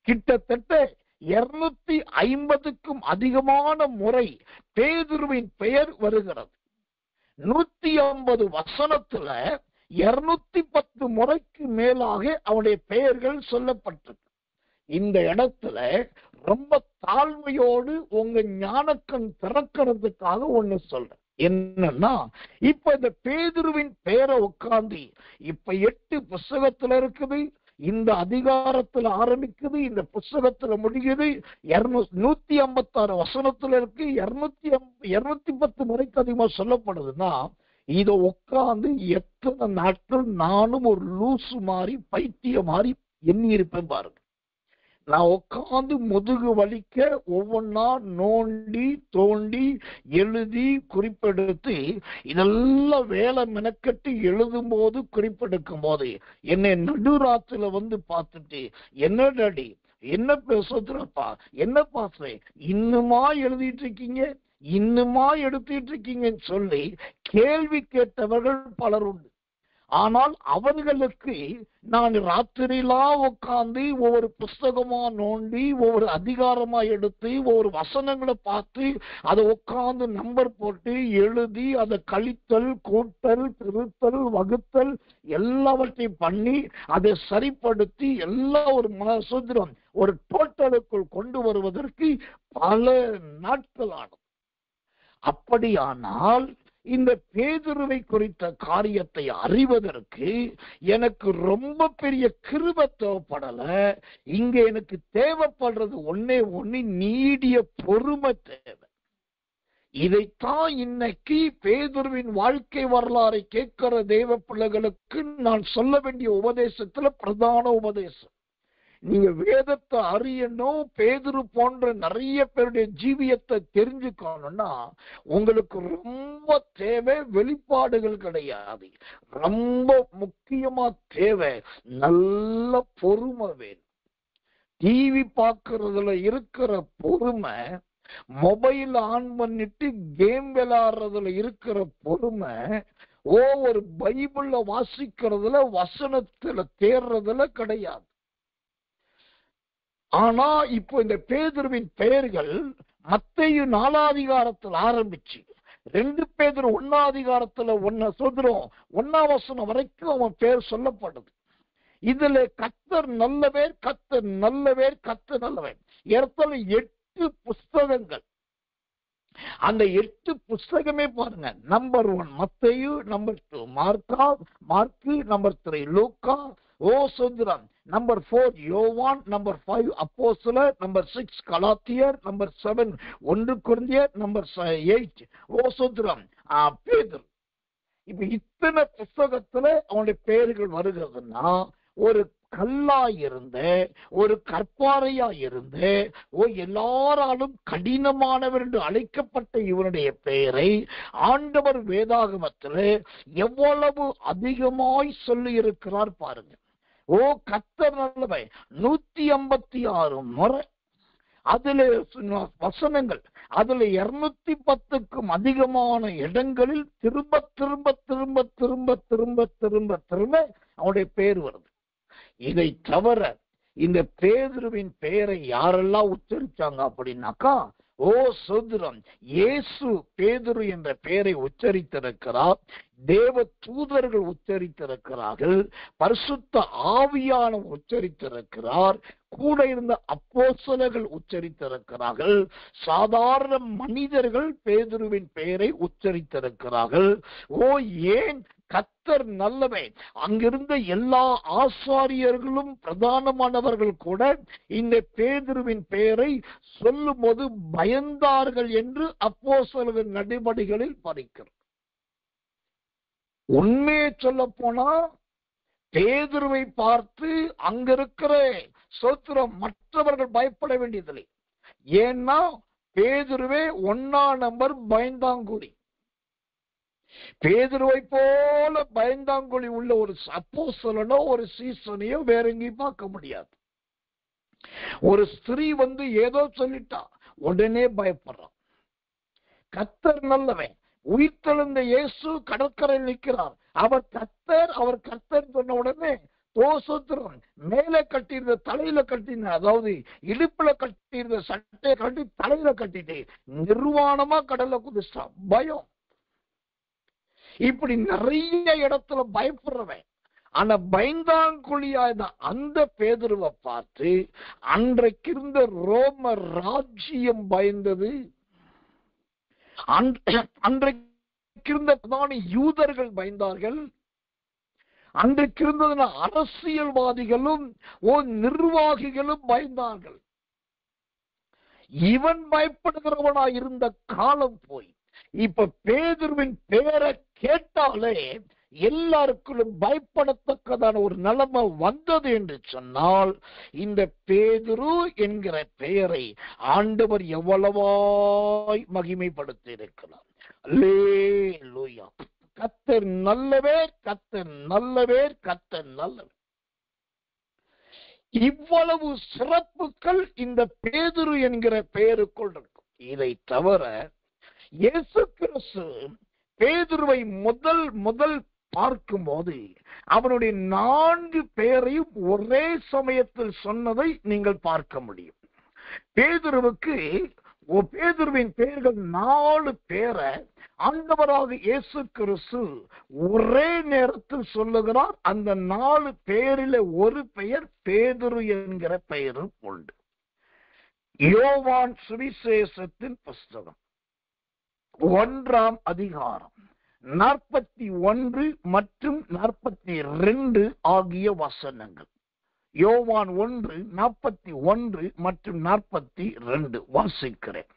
கிட்டத்தட்ட 250க்கும் அதிகமான முறை பேதுருவின் பெயர் வருகிறது. 150 வசனத்துல 210 முறைக்கு மேலாக அவனுடைய பெயர்கள் சொல்லப்பட்டிருக்கு. இந்த இடத்துல ரொம்ப தாழ்மையோடு உங்க ஞானக்கண் திறக்கிறதுக்காக ஒண்ணு சொல்றேன். என்னன்னா, இப்ப இந்த பேதுருவின் பெயரை உட்கார்ந்து இப்ப 8 புஸ்தகத்துல இருக்குது, இந்த அதிகாரத்துல ஆரம்பிக்குது, இந்த புஸ்தகத்துல முடியுது, 156 வசனத்துல இருக்கு, 210 முறைக்கு அதிகமா சொல்லப்படுதுன்னா இத உட்கார்ந்து எத்தனை நாட்கள் நானும் ஒரு லூசு மாதிரி பைத்திய மாதிரி எண்ணி இருப்பேன் பாருங்க. நான் உட்கார்ந்து முதுகு வலிக்க ஒவ்வொன்னா நோண்டி தோண்டி எழுதி குறிப்பெடுத்து இதெல்லாம் வேலை மெனக்கட்டு எழுதும் போது குறிப்பெடுக்கும் போது என்னை நடுராத்துல வந்து பார்த்துட்டு, என்ன டாடி என்ன பேசுறப்பா, என்ன பாசே இன்னுமா எழுதிட்டு இருக்கீங்க, இன்னுமா எடுத்துட்டு இருக்கீங்கன்னு சொல்லி கேள்வி கேட்டவர்கள் பலர் உண்டு. ஆனால் அவர்களுக்கு நான் ராத்திரிலா உட்கார்ந்து ஒவ்வொரு புஸ்தகமா நோண்டி ஒவ்வொரு அதிகாரமா எடுத்து ஒவ்வொரு வசனங்களை பார்த்து அதை உட்கார்ந்து நம்பர் போட்டு எழுதி அதை கழித்தல், கூட்டல், திருத்தல், வகுத்தல் எல்லாவற்றையும் பண்ணி அதை சரிப்படுத்தி எல்லா ஒரு மனசுத்திரம் ஒரு டோட்டலுக்குள் கொண்டு வருவதற்கு பல நாட்கள் ஆகும். அப்படியானால் இந்த பேதுருவை குறித்த காரியத்தை அறிவதற்கு எனக்கு ரொம்ப பெரிய கிருபை தேவைப்படல. இங்க எனக்கு தேவைப்படுறது ஒன்னே ஒண்ணு, நீடிய பொறுமை தேவை. இதைத்தான் இன்னைக்கு பேதுருவின் வாழ்க்கை வரலாறை கேட்கிற தேவ பிள்ளைகளுக்கு நான் சொல்ல வேண்டிய உபதேசத்துல பிரதான உபதேசம். நீங்க வேதத்தை அறியணும், பேதுரு போன்ற நிறைய பேருடைய ஜீவியத்தை தெரிஞ்சுக்கணும்னா உங்களுக்கு ரொம்ப தேவை வெளிப்பாடுகள் கிடையாது. ரொம்ப முக்கியமா தேவை நல்ல பொறுமை வேணும். டிவி பார்க்கறதுல இருக்கிற பொறுமை, மொபைல் ஆன் பண்ணிட்டு கேம் விளையாடுறதுல இருக்கிற பொறுமை, ஒரு பைபிள்ல வாசிக்கிறதுல வசனத்துல தேர்றதுல கிடையாது. ஆனா இப்போ இந்த பேதுருவின் பெயர்கள் மத்தேயு 4ஆம் அதிகாரத்தில் ஆரம்பிச்சு 2 பேதுரு 1ஆம் அதிகாரத்துல சொல்றோம் 1ஆம் வசனம் வரைக்கும் அவன் பேர் சொல்லப்படுது. இதுல கர்த்தர் நல்லவர், கர்த்தர் நல்லவர், கர்த்தர் நல்லவர். ஏறத்தாழ 8 புஸ்தகங்கள். அந்த 8 புஸ்தகமே பாருங்க. நம்பர் 1 மத்தேயு, நம்பர் 2 மார்க்கு, நம்பர் 3 லூக்கா, சுந்தரம், நம்பர் 4 யோவான், நம்பர் 5 அப்போஸ்தலர், நம்பர் 6 கலாத்தியர், நம்பர் 7 1 கொரிந்தியர், நம்பர் 8 சுந்தரம் பேதுரு. இப்ப இத்தனை புஸ்தகத்துல அவனுடைய பெயர்கள் வருகிறதுனா ஒரு கல்லா இருந்த ஒரு கற்பாறையா இருந்த எல்லாராலும் கடினமானவர் என்று அழைக்கப்பட்ட இவனுடைய பெயரை ஆண்டவர் வேதாகமத்தில் எவ்வளவு அதிகமாய் சொல்லி இருக்கிறார் பாருங்க. கர்த்தர் நல்லவர் 156 முறை. அதுல வசனங்கள் அதுல 210க்கும் அதிகமான இடங்களில் திரும்ப திரும்ப திரும்ப திரும்ப திரும்ப திரும்ப திரும்ப அவனுடைய பெயர் வருது. இதை தவிர இந்த பேதுருவின் பெயரை யாரெல்லாம் உச்சரிச்சாங்க அப்படின்னாக்கா சோதரம் இயேசு பேதுரு என்ற பெயரை உச்சரித்திருக்கிறார். தேவ தூதர்கள் உச்சரித்திருக்கிறார்கள். பரிசுத்த ஆவியானவர் உச்சரித்திருக்கிறார். கூட இருந்த அப்போஸ்தலர்கள் உச்சரித்திருக்கிறார்கள். சாதாரண மனிதர்கள் பேதுருவின் பெயரை உச்சரித்திருக்கிறார்கள். ஏன் கர்த்தர் நல்லவர். அங்கிருந்த எல்லா ஆசாரியர்களும் பிரதானமானவர்கள் கூட இந்த பேதுருவின் பெயரை சொல்லும் போது பயந்தார்கள் என்று அப்போஸ்தலர் நடபடிகளில் படிக்கிறோம். உண்மையை சொல்ல போனா பேதுருவை பார்த்து அங்கிருக்கிற சோத்திரம் மற்றவர்கள் பயப்பட வேண்டியதில்லை. ஏன்னா பேதுருவே 1ஆம் நம்பர் பயந்தாங்குழி. பேதுருவை போல பயந்தாங்குழி உள்ள ஒரு அப்போஸ்தலனோ ஒரு சீசனையோ வேற எங்கேயும் பார்க்க முடியாது. ஒரு ஸ்திரீ ஏதோ சொல்லிட்டா உடனே பயப்படுறான். கர்த்தர் நல்லவன். உயிர்த்தெழுந்த இயேசு கடற்கரையில் நிற்கிறார். அவர் கர்த்தர் சொன்ன உடனே தோசோத்திரம் மேலே கட்டியிருந்த தலையில கட்டின, அதாவது இடுப்புல கட்டியிருந்த சட்டையை கட்டி தலையில கட்டிட்டு நிர்வாணமா கடல்ல குதிச்சான். பயம். இப்படி நிறைய இடத்துல பயப்படுறவன். ஆனா பயந்தாங்குழியாய் அந்த பேதுருவை பார்த்து அன்றைக்கு இருந்த ரோம ராஜ்யம் பயந்தது. அன்றைக்கு இருந்த பிரதான யூதர்கள் பயந்தார்கள். அன்றைக்கு இருந்ததுன்னா அரசியல்வாதிகளும் நிர்வாகிகளும் பயந்தார்கள். இவன் பயப்படுகிறவனா இருந்த காலம் போய் இப்ப பேதுருவின் பெயரை கேட்டாலே எல்லாருக்கும் பயப்படத்தக்கதான ஒரு நிலைமை வந்தது என்று சொன்னால் இந்த பேதுரு என்கிற பெயரை ஆண்டவர் எவ்வளவாய் மகிமைப்படுத்தி இருக்கிறார். அல்லேலூயா. கர்த்தர் நல்லவர், கர்த்தர் நல்லவர், கர்த்தர் நல்லவர். இவ்வளவு சிறப்புகள் இந்த பேதுரு என்கிற பெயருக்குள் இருக்கும். இதை தவிர இயேசு கிறிஸ்து பேதுருவை முதல் பார்க்கும்போது அவனுடைய 4 பேரையும் ஒரே சமயத்தில் சொன்னதை நீங்கள் பார்க்க முடியும். பேதுருவின் பெயர்கள் 4 பேரை ஆண்டவராக இயேசு கிறிஸ்து ஒரே நேரத்தில் சொல்லுகிறார். அந்த 4 பேரில ஒரு பெயர் பேதுரு என்கிற பெயரும் உண்டு. யோவான் சுவிசேஷத்தின் புஸ்தகம் 1ஆம் அதிகாரம் 41 மற்றும் 42 ஆகிய வசனங்கள். யோவான் 1:41 மற்றும் 42 வாசிக்கிறேன்.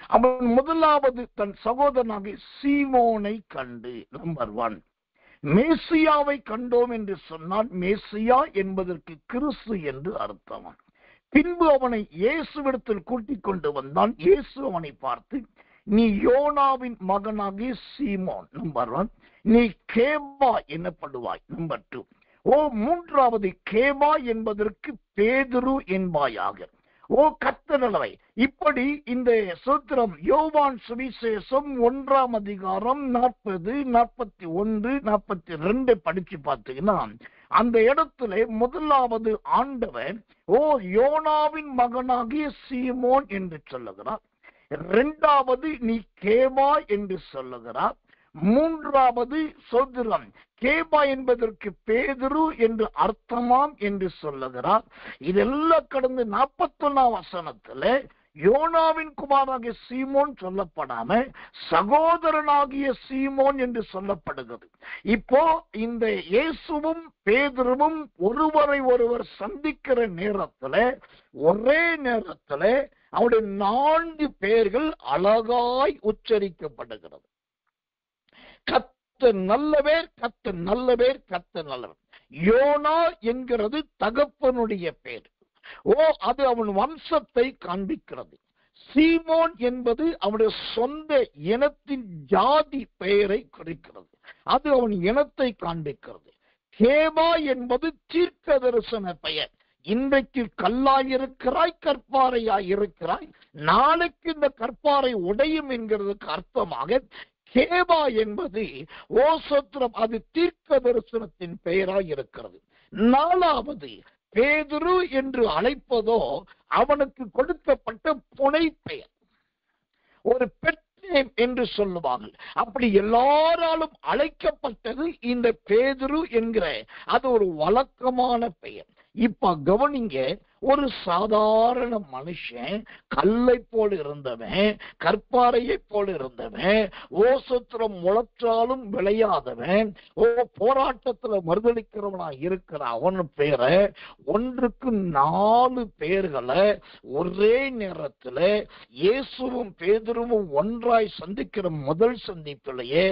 அவன் முதலாவது தன் சகோதரனாகிய சீமோனை கண்டு, நம்பர் 1, மேசியாவை கண்டோம் என்று சொன்னால் மேசியா என்பதற்கு கிறிஸ்து என்று அர்த்தம். பின்பு அவனை இயேசுவிடத்தில் கூட்டிக் கொண்டு வந்தான். இயேசு அவனை பார்த்து, நீ யோனாவின் மகனாகிய சீமோன், நம்பர் 1, நீ கேபா என்னப்படுவாய், நம்பர் 2. மூன்றாவது கேபா என்பதற்கு பேதுரு என்பாயாக. கர்த்தரவை. இப்படி இந்த சூத்திரம் யோவான் சுவிசேஷம் 1ஆம் அதிகாரம் 40, 41, 42 படிச்சு பார்த்தீங்கன்னா அந்த இடத்துல முதலாவது ஆண்டவர் யோனாவின் மகனாகிய சீமோன் என்று சொல்லுகிறார். 2வது நீ கேபா என்று சொல்லுகிறார். 3வது சோதரம் கேபா என்பதற்கு பேதுரு என்று அர்த்தமாம் என்று சொல்லுகிறார். இதெல்லாம் கடந்து 41ஆம் வசனத்துல யோனாவின் குமாரனாகிய சீமோன் சொல்லப்படாம சகோதரனாகிய சீமோன் என்று சொல்லப்படுகிறது. இப்போ இந்த இயேசுவும் பேதுருவும் ஒருவரை ஒருவர் சந்திக்கிற நேரத்துல ஒரே நேரத்துல அவருடைய 4 பேர்கள் அழகாய் உச்சரிக்கப்படுகிறது. கர்த்தர் நல்லவர், கர்த்தர் நல்லவர், கர்த்தர் நல்லவர். யோனா என்கிறது தகப்பனுடைய பேர். அது அவன் வம்சத்தை காண்பிக்கிறது. சீமோன் என்பது அவனுடைய சொந்த இனத்தின் ஜாதி பெயரை குறிக்கிறது. அது அவன் இனத்தை காண்பிக்கிறது. கேபா என்பது தீர்க்க தரிசன பெயர். இன்றைக்கு கல்லாயிருக்கிறாய், கற்பாறையாயிருக்கிறாய், நாளைக்கு இந்த கற்பாறை உடையும் என்கிறதுக்கு அர்த்தமாக கேபா என்பது ஓசத்திரம், அது தீர்க்க தரிசனத்தின் பெயராய் இருக்கிறது. 4வது பேதுரு என்று அழைப்பதோ அவனுக்கு கொடுக்கப்பட்ட புனை பெயர், ஒரு பெட் நேம் என்று சொல்லுவார்கள். அப்படி எல்லாராலும் அழைக்கப்பட்டது இந்த பேதுரு என்கிற அது ஒரு வழக்கமான பெயர். இப்ப கவனிங்க, ஒரு சாதாரண மனுஷன் கல்லை போல இருந்தவன், கற்பாறையை போல இருந்தவன், ஓசத்திரம் முளைச்சாலும் விளையாதவன், போராட்டத்துல மறுதளிக்கிறவனா இருக்கிற அவன் பேரை 1க்கு 4 பேர்களை ஒரே நேரத்துல இயேசுவும் பேதுருவும் ஒன்றாய் சந்திக்கிற முதல் சந்திப்பிலேயே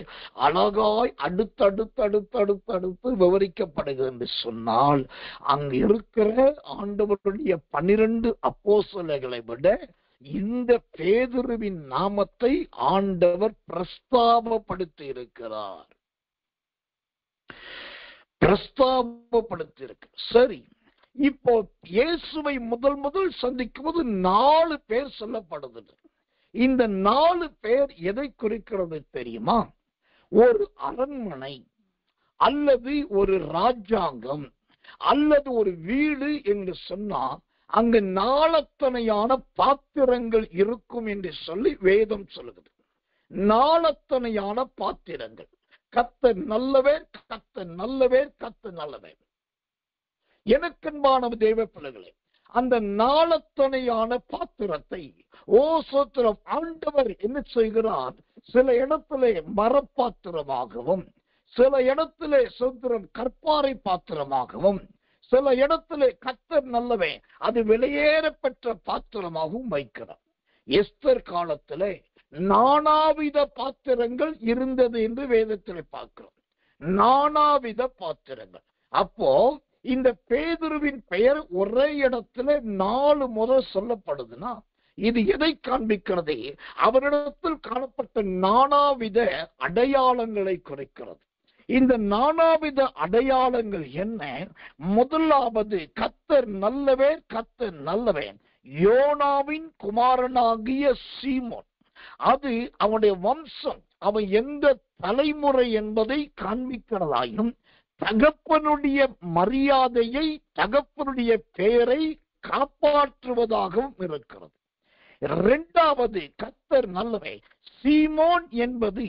அழகாய் அடுத்தடுத்து விவரிக்கப்படுகிறது என்று சொன்னால் அங்கு இருக்கிற ஆண்டவருடைய 12 அப்போஸ்தலர்களை விட இந்த பேதுருவின் நாமத்தை ஆண்டவர் பிரஸ்தாபப்படுத்தி இருக்கிறார். சரி, இப்போ இயேசுவை முதல் சந்திக்கும் போது 4 பேர் சொல்லப்படுது. இந்த 4 பேர் எதை குறிக்கிறது தெரியுமா? ஒரு அரண்மனை அல்லது ஒரு ராஜாங்கம் அல்லது ஒரு வீடு என்று சொன்னா அங்கு நாளத்தனையான பாத்திரங்கள் இருக்கும் என்று சொல்லி வேதம் சொல்லுகிறது. நாளத்தனையான பாத்திரங்கள். கர்த்தர் நல்லவர், கர்த்தர் நல்லவர், கர்த்தர் நல்லவர். எனக்கன்பான தேவ பிள்ளைகளே, அந்த நாளத்தனையான பாத்திரத்தை சோத்திரம் ஆண்டவர் என்ன செய்கிறார்? சில இடத்திலே மரப்பாத்திரமாகவும், சில இடத்திலே சோத்திரம் கற்பாறை பாத்திரமாகவும், சில இடத்திலே கர்த்தர் நல்லவே அது வெளியேற பெற்ற பாத்திரமாகவும் வைக்கிறார். எஸ்தர் காலத்திலே நானாவித பாத்திரங்கள் இருந்தது என்று வேதத்திலே பார்க்கிறோம். நானாவித பாத்திரங்கள். அப்போ இந்த பேதுருவின் பெயர் ஒரே இடத்துல 4 முறை சொல்லப்படுதுன்னா இது எதை காண்பிக்கிறது? அவரிடத்தில் காணப்பட்ட நானாவித அடையாளங்களை குறைக்கிறது. இந்த நானாவித அடையாளங்கள் என்ன? முதலாவது கர்த்தர் நல்லவே, கர்த்தர் நல்லவே. யோனாவின் குமாரனாகிய சீமோன், அது அவனுடைய வம்சம், அவன் எந்த தலைமுறை என்பதை காண்பிக்கிறதாயும் தகப்பனுடைய மரியாதையை, தகப்பனுடைய பெயரை காப்பாற்றுவதாகவும் இருக்கிறது. இரண்டாவது, கர்த்தர் நல்லவர். சீமோன் என்பது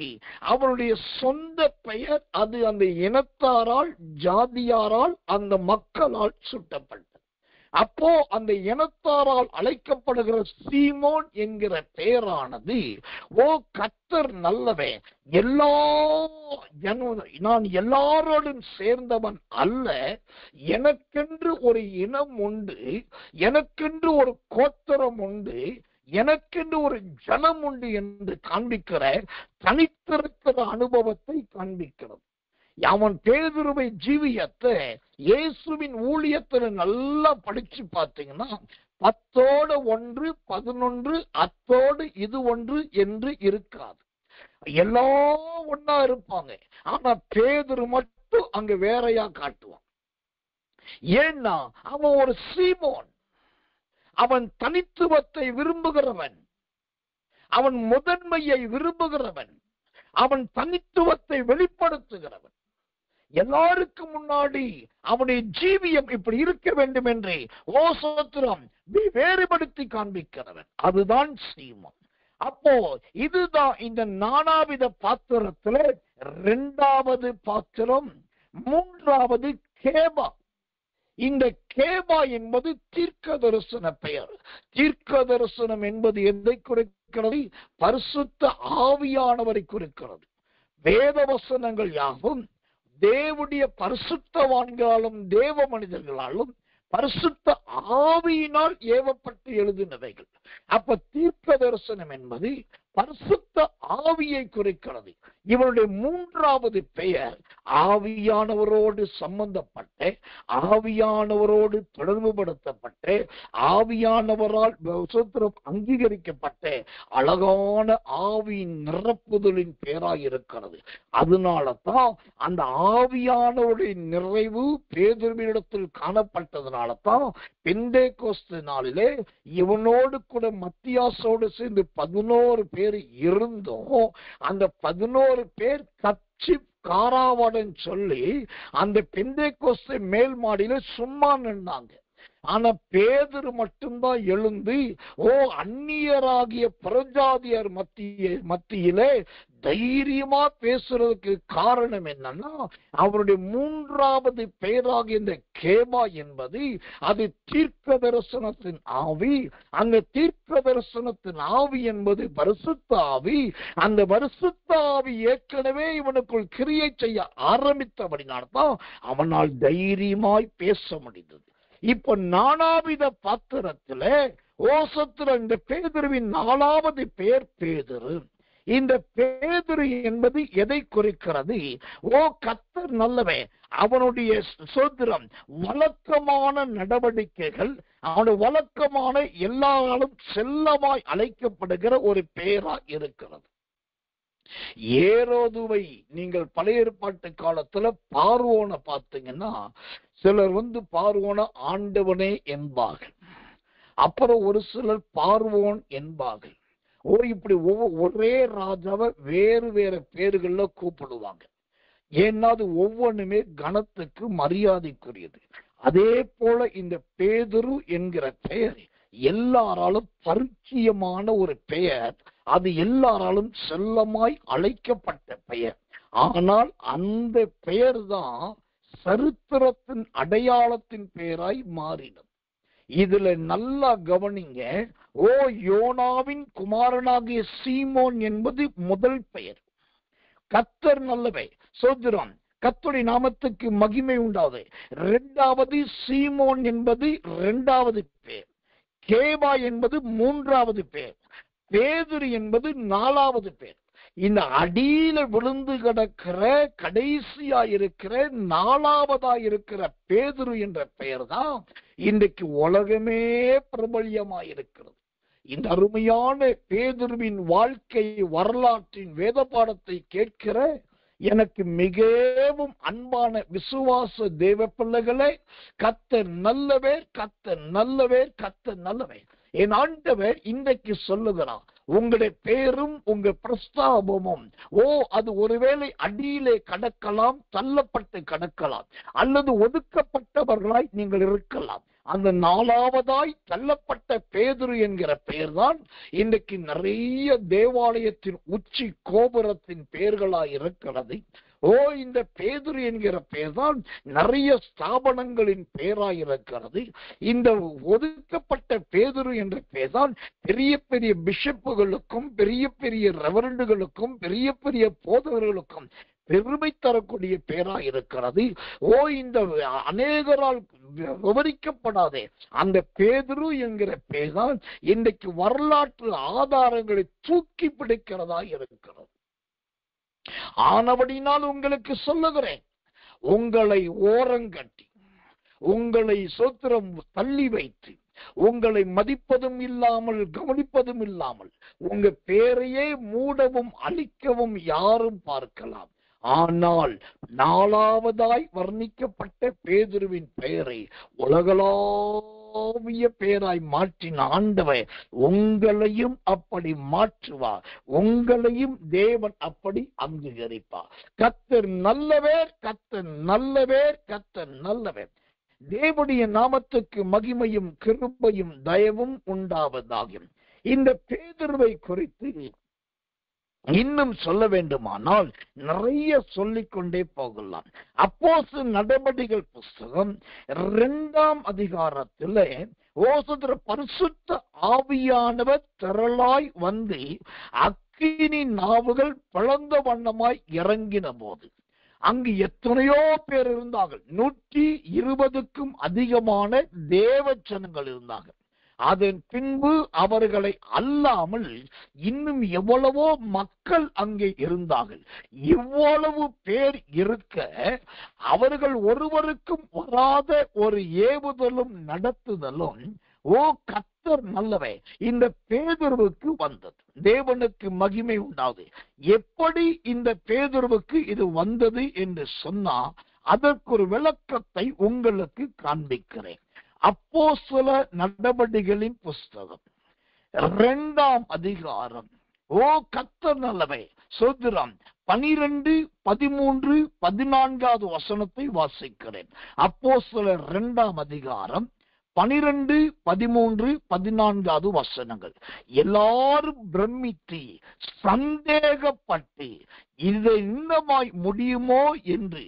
அவருடைய சொந்த பெயர். அது அந்த இனத்தாரால், ஜாதியாரால், அந்த மக்களால் சுட்டப்பட்டது. அப்போ அந்த இனத்தாரால் அழைக்கப்படுகிற சீமோன் என்கிற பெயரானது, ஓ கர்த்தர் நல்லவன், நான் எல்லாரோடும் சேர்ந்தவன் அல்ல, எனக்கென்று ஒரு இனம் உண்டு, எனக்கென்று ஒரு கோத்திரம் உண்டு, எனக்கென்று ஒரு ஜனம் உண்டு என்று காண்பிக்கிற தனித்திருக்கிற அனுபவத்தை காண்பிக்கிறது. அவன் பேதுருவை ஜீவியத்தை இயேசுவின் ஊழியத்துல நல்லா படிச்சு பார்த்தீங்கன்னா 10 11 அத்தோடு இது ஒன்று என்று இருக்காது. எல்லாம் ஒன்னா இருப்பாங்க. ஆனா பேதுரு மட்டும் அங்க வேறையா காட்டுவான். ஏன்னா அவன் ஒரு சீமோன். அவன் தனித்துவத்தை விரும்புகிறவன், அவன் முதன்மையை விரும்புகிறவன், அவன் தனித்துவத்தை வெளிப்படுத்துகிறவன். எல்லாருக்கும் முன்னாடி அவனுடைய ஜீவியம் இப்படி இருக்க வேண்டும் என்று ஓசோத்திரம் வேறுபடுத்தி காண்பிக்கிறவன். அதுதான் சீமோன். அப்போ இதுதான் இந்த நானாவித பாத்திரத்துல இரண்டாவது பாத்திரம். மூன்றாவது கேபா. இந்த கேபா என்பது தீர்க்க தரிசன பெயர். தீர்க்க தரிசனம் என்பது எதை குறிக்கிறது? பரிசுத்த ஆவியானவரை குறிக்கிறது. வேத வசனங்கள் யாவும் தேவனுடைய பரிசுத்தவான்களாலும் தேவ மனிதர்களாலும் பரிசுத்த ஆவியினால் ஏவப்பட்டு எழுதினவைகள். அப்ப தீர்க்க தரிசனம் என்பது பரிசுத்த ஆவியை குறிக்கிறது. இவருடைய மூன்றாவது பெயர் ஆவியானவரோடு சம்பந்தப்பட்ட, ஆவியானவரோடு தொடர்புபடுத்தப்பட்ட, ஆவியானவரால் அங்கீகரிக்கப்பட்ட அழகான ஆவியின் நிரப்புதலின் பெயராய் இருக்கிறது. அதனால தான் அந்த ஆவியானவருடைய நிறைவு பேதுருவினிடத்தில் காணப்பட்டதனால தான் பெந்தேகோஸ்து நாளிலே இவனோடு கூட மத்தியாசோடு சேர்ந்து 11 பேர் இருந்தோம். அந்த 11 பேர் கட்சி காராவடன் சொல்லி அந்த பெந்தேகோஸ்து மேல் மாடியில சும்மா நின்றாங்க. ஆனா பேதுரு மட்டும்தான் எழுந்து, ஓ அந்நியராகிய பிரஜாதியர் மத்தியிலே தைரியமா பேசுறதுக்கு காரணம் என்னன்னா, அவருடைய மூன்றாவது பெயராகிய இந்த கேபா என்பது அது தீர்க்க தரிசனத்தின் ஆவி. அந்த தீர்க்க தரிசனத்தின் ஆவி என்பது பரிசுத்த ஆவி. அந்த பரிசுத்த ஆவி ஏற்கனவே இவனுக்குள் கிரியை செய்ய ஆரம்பித்தபடினால்தான் அவனால் தைரியமாய் பேச முடிந்தது. இப்ப நானாவித பாத்திரத்துல ஓசத்துல இந்த பேதுருவின் 4வது பெயர் பேதுரு. இந்த பேதுரு என்பது எதை குறிக்கிறது? ஓ கர்த்தர் நல்லவன். அவனுடைய சோத்திரம் வழக்கமான நடவடிக்கைகள், அவனுடைய வழக்கமான எல்லாரும் செல்லமாய் அழைக்கப்படுகிற ஒரு பெயரா இருக்கிறது. ஏரோதுவை நீங்கள் பழைய ஏற்பாட்டு காலத்துல பார்வோனை பார்த்தீங்கன்னா, சிலர் பார்வோனை ஆண்டவனே என்பார்கள். அப்புறம் ஒரு சிலர் பார்வோன் என்பார்கள். இப்படி ஒரே ராஜாவை வேறு வேறு பேர்கள்ல கூப்பிடுவாங்க. ஏன்னா அது ஒவ்வொன்றுமே கனத்துக்கு மரியாதைக்குரியது. அதே போல இந்த பேதுரு என்கிற பெயர் எல்லாராலும் பரிச்சயமான ஒரு பெயர். அது எல்லாராலும் செல்லமாய் அழைக்கப்பட்ட பெயர். ஆனால் அந்த பெயர் தான் சரித்திரத்தின் அடையாளத்தின் பெயராய் மாறினது. இதுல நல்லா கவனிங்க. ஓ யோனாவின் குமாரனாகிய சீமோன் என்பது முதல் பெயர். கர்த்தர் நல்லவை சோதரம், கர்த்தருடைய நாமத்துக்கு மகிமை உண்டாவது. இரண்டாவது சீமோன் என்பது இரண்டாவது பெயர். கேபா என்பது மூன்றாவது பெயர். பேதுரு என்பது 4வது பெயர். இந்த அடியில விழுந்து கிடக்கிற கடைசியா இருக்கிற 4வதா இருக்கிற பேதுரு என்ற பெயர் தான் இன்றைக்கு உலகமே பிரபல்யமாயிருக்கிறது. இந்த அருமையான பேதுருவின் வாழ்க்கை வரலாற்றின் வேத பாடத்தை கேட்கிற எனக்கு மிகவும் அன்பான விசுவாச தேவ பிள்ளைகளே, கர்த்தர் நல்லவர், கர்த்தர் நல்லவர், கர்த்தர் நல்லவர். என் ஆண்டவர் இன்றைக்கு சொல்லுகிறார், உங்களுடைய பேரும் உங்க பிரஸ்தாபமும் அது ஒருவேளை அடியிலே கடக்கலாம், தள்ளப்பட்டு கடக்கலாம், அல்லது ஒதுக்கப்பட்டவர்களாய் நீங்கள் இருக்கலாம். அந்த 4வதாய் தள்ளப்பட்ட பேதுரு என்கிற பெயர் தான் இன்றைக்கு நிறைய தேவாலயத்தின் உச்சி கோபுரத்தின் பெயர்களாய் இருக்கிறது. இந்த பேதுரு என்கிற பெயர் தான் நிறைய ஸ்தாபனங்களின் பெயராய் இருக்கிறது. இந்த ஒதுக்கப்பட்ட பேதுரு என்ற பெயர் தான் பெரிய பெரிய பிஷப்புகளுக்கும் பெரிய பெரிய ரெவரண்டுகளுக்கும் பெரிய பெரிய போதகர்களுக்கும் பெருமை தரக்கூடிய பெயராய் இருக்கிறது. இந்த அநேகரால் விவரிக்கப்படாதே அந்த பேதுரு என்கிற பெயர் தான் இன்றைக்கு வரலாற்று ஆதாரங்களை தூக்கி பிடிக்கிறதா இருக்கிறது. ஆனபடினால் உங்களுக்கு சொல்லுகிறேன், உங்களை ஓரங்கட்டி, உங்களை சோத்திரம் தள்ளி வைத்து, உங்களை மதிப்பதும் இல்லாமல் கவனிப்பதும் இல்லாமல் உங்க பேரையே மூடவும் அழிக்கவும் யாரும் பார்க்கலாம். ஆனால் 4வதாய் வர்ணிக்கப்பட்ட பேதுருவின் பெயரை உலகளாவிய பெயராய் மாற்றின ஆண்டவர் உங்களையும் அப்படி மாற்றுவார். உங்களையும் தேவன் அப்படி அங்கீகரிப்பார். கர்த்தர் நல்லவர், கர்த்தர் நல்லவர், கர்த்தர் நல்லவர். தேவனுடைய நாமத்துக்கு மகிமையும் கிருபையும் தயவும் உண்டாவதாகும். இந்த பேதுருவை குறித்து இன்னும் சொல்ல வேண்டுமானால் நிறைய சொல்லிக்கொண்டே போகலாம். அப்போஸ்தலர் நடபடிகள் புஸ்தகம் 2ஆம் அதிகாரத்திலே பரிசுத்த ஆவியானவர் திரளாய் வந்து அக்கினி நாவுகள் பிளந்த வண்ணமாய் இறங்கின போது அங்கு எத்தனையோ பேர் இருந்தார்கள். 120க்கும் அதிகமான தேவ ஜனங்கள் இருந்தார்கள். அதன் பின்பு அவர்களை அல்லாமல் இன்னும் எவ்வளவோ மக்கள் அங்கே இருந்தார்கள். இவ்வளவு பேர் இருக்க அவர்கள் ஒருவருக்கும் வராத ஒரு ஏவுதலும் நடத்துதலும் கர்த்தர் நல்லவே இந்த பேதுருவுக்கு வந்தது. தேவனுக்கு மகிமை உண்டாது. எப்படி இந்த பேதுருவுக்கு இது வந்தது என்று சொன்னா அதற்கு ஒரு விளக்கத்தை உங்களுக்கு காண்பிக்கிறேன். அப்போஸ்தலர் நடபடிகளின் புஸ்தகம் 2ஆம் அதிகாரம் கர்த்தர் நல்லவே சோதரம் 12, 13, 14வது வசனத்தை வாசிக்கிறேன். அப்போஸ்தலர் 2ஆம் அதிகாரம் 12, 13, 14வது வசனங்கள். எல்லாரும் பிரமித்து சந்தேகப்பட்டு இது இன்னமாய் முடியுமோ என்று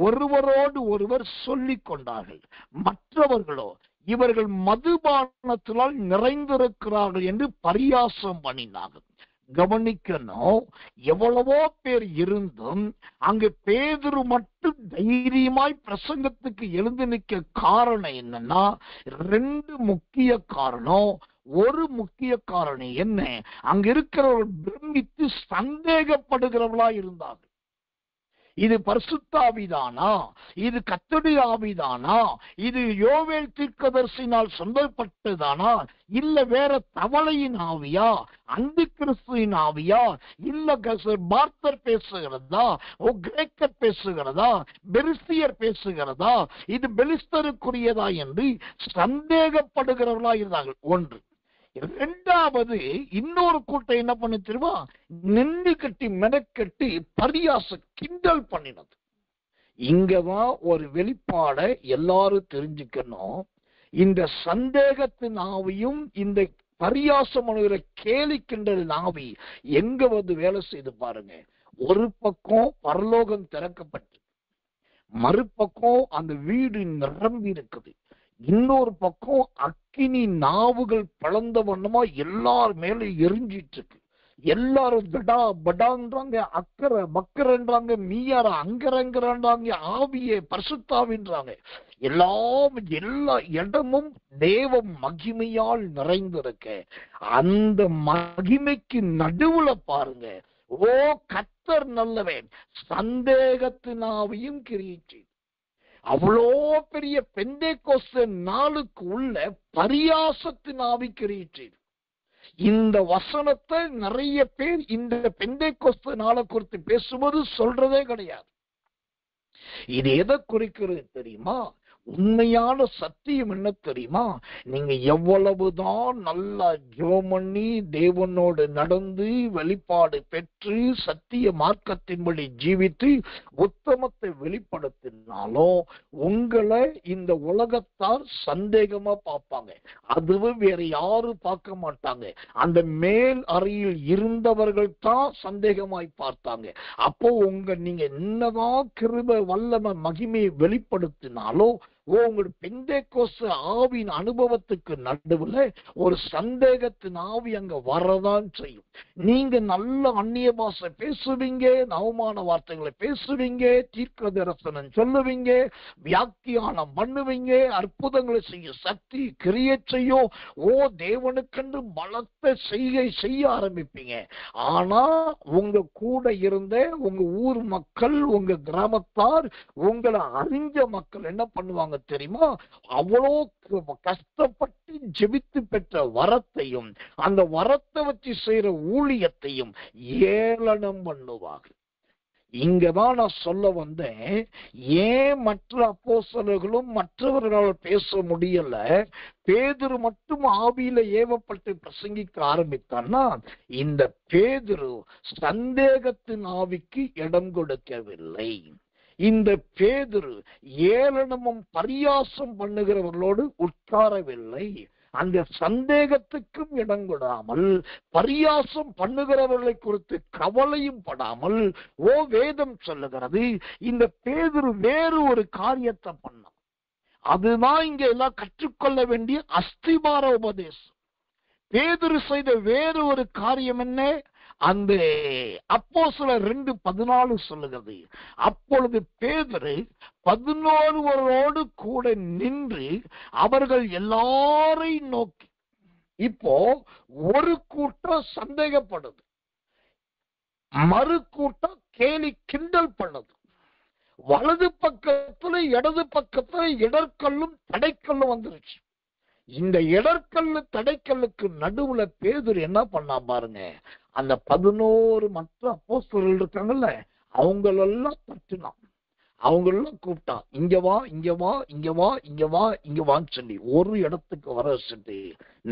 ஒருவரோடு ஒருவர் சொல்லிக் கொண்டார்கள். மற்றவர்களோ இவர்கள் மதுபானத்தினால் நிறைந்திருக்கிறார்கள் என்று பரியாசம் பண்ணினார்கள். கவனிக்கணும், எவ்வளவோ பேர் இருந்தும் அங்கு பேதுரு மட்டும் தைரியமாய் பிரசங்கத்துக்கு எழுந்து நிற்க காரணம் என்னன்னா 2 முக்கிய காரணம். ஒரு முக்கிய காரணம் என்ன, அங்க இருக்கிறவர்கள் பிரமித்து சந்தேகப்படுகிறவர்களா இருந்தார்கள். இது பரிசுத்த ஆவிதானா, இது கர்த்தருடைய ஆவிதானா, இது யோவேல் தீர்க்கதரிசியினால் சொல்லப்பட்டதானா, இல்ல வேற தவளையின் ஆவியா, அந்தி கிறிஸ்துவின் ஆவியா, இல்ல பார்த்தர் பேசுகிறதா, கிரேக்கர் பேசுகிறதா, பெரிசியர் பேசுகிறதா, இது பெலிஸ்தருக்குரியதா என்று சந்தேகப்படுகிறவர்களா இருந்தார்கள். ஒன்று. 2வது இன்னொரு கூட்டம் என்ன பண்ணி தெரியுமா, நின்று கட்டி மெனக்கட்டி பரியாச கிண்டல் பண்ணினது. இங்கதான் ஒரு வெளிப்பாட எல்லாரும் தெரிஞ்சுக்கணும். இந்த சந்தேகத்தின் ஆவியும் இந்த பரியாசம் கேலி கிண்டல் ஆவி எங்க வந்து வேலை செய்து பாருங்க. ஒரு பக்கம் பரலோகம் திறக்கப்பட்டு, மறுபக்கம் அந்த வீடு நிரம்பி இருக்குது. இன்னொரு பக்கம் அக்கினி நாவுகள் பழந்த வண்ணமா எல்லார் மேல எரிஞ்சிட்டு இருக்கு. எல்லாரும் தடா படான்றாங்க, அக்கறை பக்கரன்றாங்க, மீயார அங்கரங்கிறாங்க, ஆவியே பரிசுத்தாவின்றாங்க. எல்லா இடமும் தேவ மகிமையால் நிறைந்திருக்க. அந்த மகிமைக்கு நடுவுல பாருங்க, கர்த்தர் நல்லவன், சந்தேகத்தின் ஆவியும் கிரியிற்று. அவ்வளோ பெரிய பெந்தேகோஸ்து நாளுக்கு உள்ள பரியாசத்தின் ஆவி கிரியிற்று. இந்த வசனத்தை நிறைய பேர் இந்த பெந்தேகோஸ்து நாளை குறித்து பேசும்போது சொல்றதே கிடையாது. இது எதை குறிக்கிறது தெரியுமா? உண்மையான சத்தியம் என்ன தெரியுமா? நீங்க எவ்வளவுதான் நல்லா ஜெபம் பண்ணி தேவனோடு நடந்து வெளிப்பாடு பெற்று சத்திய மார்க்கத்தின்படி ஜீவித்து உத்தமத்தை வெளிப்படுத்தினாலும் உங்களை இந்த உலகத்தார் சந்தேகமா பார்ப்பாங்க. அதுவும் வேற யாரும் பார்க்க மாட்டாங்க. அந்த மேல் அறையில் இருந்தவர்கள் தான் சந்தேகமாய் பார்த்தாங்க. அப்போ நீங்க என்னதான் கிருபை வல்லமை மகிமையை வெளிப்படுத்தினாலும் உங்களுடைய பெந்தேகோஸ்து ஆவியின் அனுபவத்துக்கு நடுவுல ஒரு சந்தேகத்தின் ஆவி அங்க வரதான் செய்யும். நீங்க நல்ல அந்நிய பாஷை பேசுவீங்க, அவமான வார்த்தைகளை பேசுவீங்க, தீர்க்க தரிசனம் சொல்லுவீங்க, வியாக்கியானம் பண்ணுவீங்க, அற்புதங்களை செய்ய சக்தி கிரியை செய்யும். தேவனுக்கென்று பலத்த செய்ய ஆரம்பிப்பீங்க. ஆனா உங்க கூட இருந்த உங்க ஊர் மக்கள், உங்க கிராமத்தார், உங்களை அறிஞ்ச மக்கள் என்ன பண்ணுவாங்க தெரியுமா? அவ்வளோ கஷ்டப்பட்டு ஜெபித்து பெற்ற வரத்தையும் அந்த வரத்தை வச்சு செய்யற ஊழியத்தையும் ஏளனம் பண்ணுவாங்க. இங்கதான் நான் சொல்ல வந்தேன், ஏன் மற்ற அப்போஸ்தலர்களும் மற்றவர்களால் பேச முடியல, பேதுரு மட்டும் ஆவியில ஏவப்பட்டு பிரசங்கிக்க ஆரம்பித்தான்னா, இந்த பேதுரு சந்தேகத்தின் ஆவிக்கு இடம் கொடுக்கவில்லை. இந்த பேதுரு ஏளனமும் பரியாசம் பண்ணுகிறவர்களோடு உட்காரவில்லை. அந்த சந்தேகத்துக்கும் இடம் கொடாமல், பரியாசம் பண்ணுகிறவர்களை குறித்து கவலையும் படாமல், வேதம் சொல்லுகிறது இந்த பேதுரு வேறு ஒரு காரியத்தை பண்ணான். அதுதான் இங்க எல்லாம் கற்றுக்கொள்ள வேண்டிய அஸ்திபார உபதேசம். பேதுரு செய்த வேறு ஒரு காரியம் என்ன? அந்த அப்போஸ்தலர் 2:14 சொல்லுகிறது, அப்பொழுது பேதுரு 11 கூட நின்று அவர்கள் எல்லாரையும் நோக்கி. இப்போ ஒரு கூட்டம் சந்தேகப்படுது, மறு கூட்டம் கேலி கிண்டல் பண்ணுது. வலது பக்கத்துல இடது பக்கத்துல இடர்கல்லும் தடைக்கல்லும் வந்துருச்சு. இந்த இடர்கல்லு தடைக்கல்லுக்கு நடுவுல பேதுரு என்ன பண்ணா பாருங்க, அந்த 11 மற்ற அப்போஸ்தலர்கள் இருக்காங்கல்ல, அவங்களெல்லாம் தட்டினான், அவங்களெல்லாம் கூப்பிட்டான், இங்க வா இங்க வா இங்க வா இங்க வா இங்க வான்னு சொல்லி ஒரு இடத்துக்கு வர வச்சுட்டு,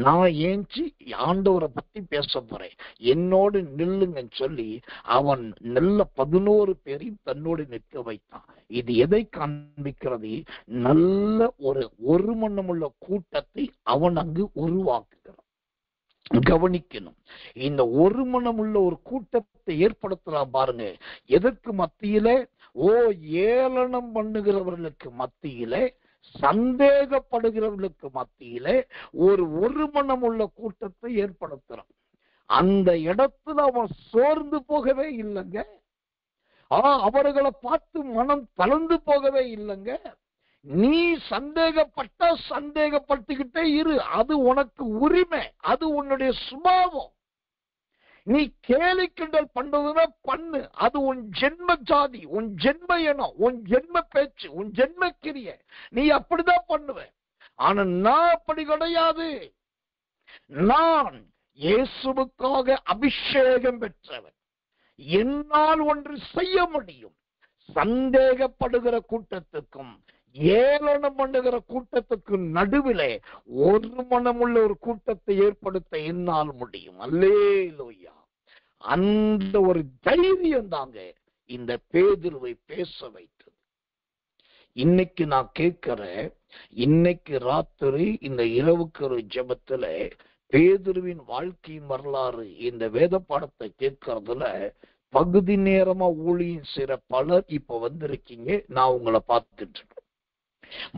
நான் ஏஞ்சி ஆண்டவரை பத்தி பேச போறேன், என்னோடு நில்லுங்கன்னு சொல்லி அவன் நல்ல 11 பேரையும் தன்னோடு நிற்க வைத்தான். இது எதை காண்பிக்கிறது? நல்ல ஒரு மனமுள்ள கூட்டத்தை அவன் அங்கு உருவாக்குகிறான். கவனிக்கணும், இந்த ஒரு மனமுள்ள ஒரு கூட்டத்தை ஏற்படுத்தலாம் பாருங்க. எதற்கு மத்தியில? ஏளனம் பண்ணுகிறவர்களுக்கு மத்தியில, சந்தேகப்படுகிறவர்களுக்கு மத்தியில ஒரு மனமுள்ள கூட்டத்தை ஏற்படுத்துறான். அந்த இடத்துல அவன் சோர்ந்து போகவே இல்லைங்க. அவர்களை பார்த்து மனம் தளர்ந்து போகவே இல்லைங்க. நீ சந்தேகப்பட்ட சந்தேகப்பட்டுக்கிட்டே இரு, அது உனக்கு உரிமை, அது உன்னுடைய சுபாவம். நீ கேலி கிண்டல் பண்றதுன்னா பண்ணு, அது உன் ஜென்ம ஜாதி, உன் ஜென்ம இனம், உன் ஜென்ம பேச்சு, உன் ஜென்ம கிரிய, நீ அப்படிதான் பண்ணுவ. ஆனா நான் அப்படி கிடையாது. நான் இயேசுவுக்காக அபிஷேகம் பெற்றவன், என்னால் ஒன்று செய்ய முடியும். சந்தேகப்படுகிற கூட்டத்துக்கும் ஏளனம் பண்ணுகிற கூட்டத்துக்கு நடுவிலே ஒரு மனமுள்ள ஒரு கூட்டத்தை ஏற்படுத்த என்னால் முடியும். அல்லேலூயா! அந்த ஒரு தைரியம் தாங்க இந்த பேதுருவை பேச வைத்தது. இன்னைக்கு நான் கேட்கிறேன், இன்னைக்கு ராத்திரி இந்த இரவுக்கு ஒரு ஜெபத்துல பேதுருவின் வாழ்க்கையின் வரலாறு இந்த வேத பாடத்தை கேட்கறதுல பகுதி நேரமா ஊழியம் செய்யற பலர் இப்ப வந்திருக்கீங்க. நான் உங்களை பார்த்துட்டு இருக்கேன்.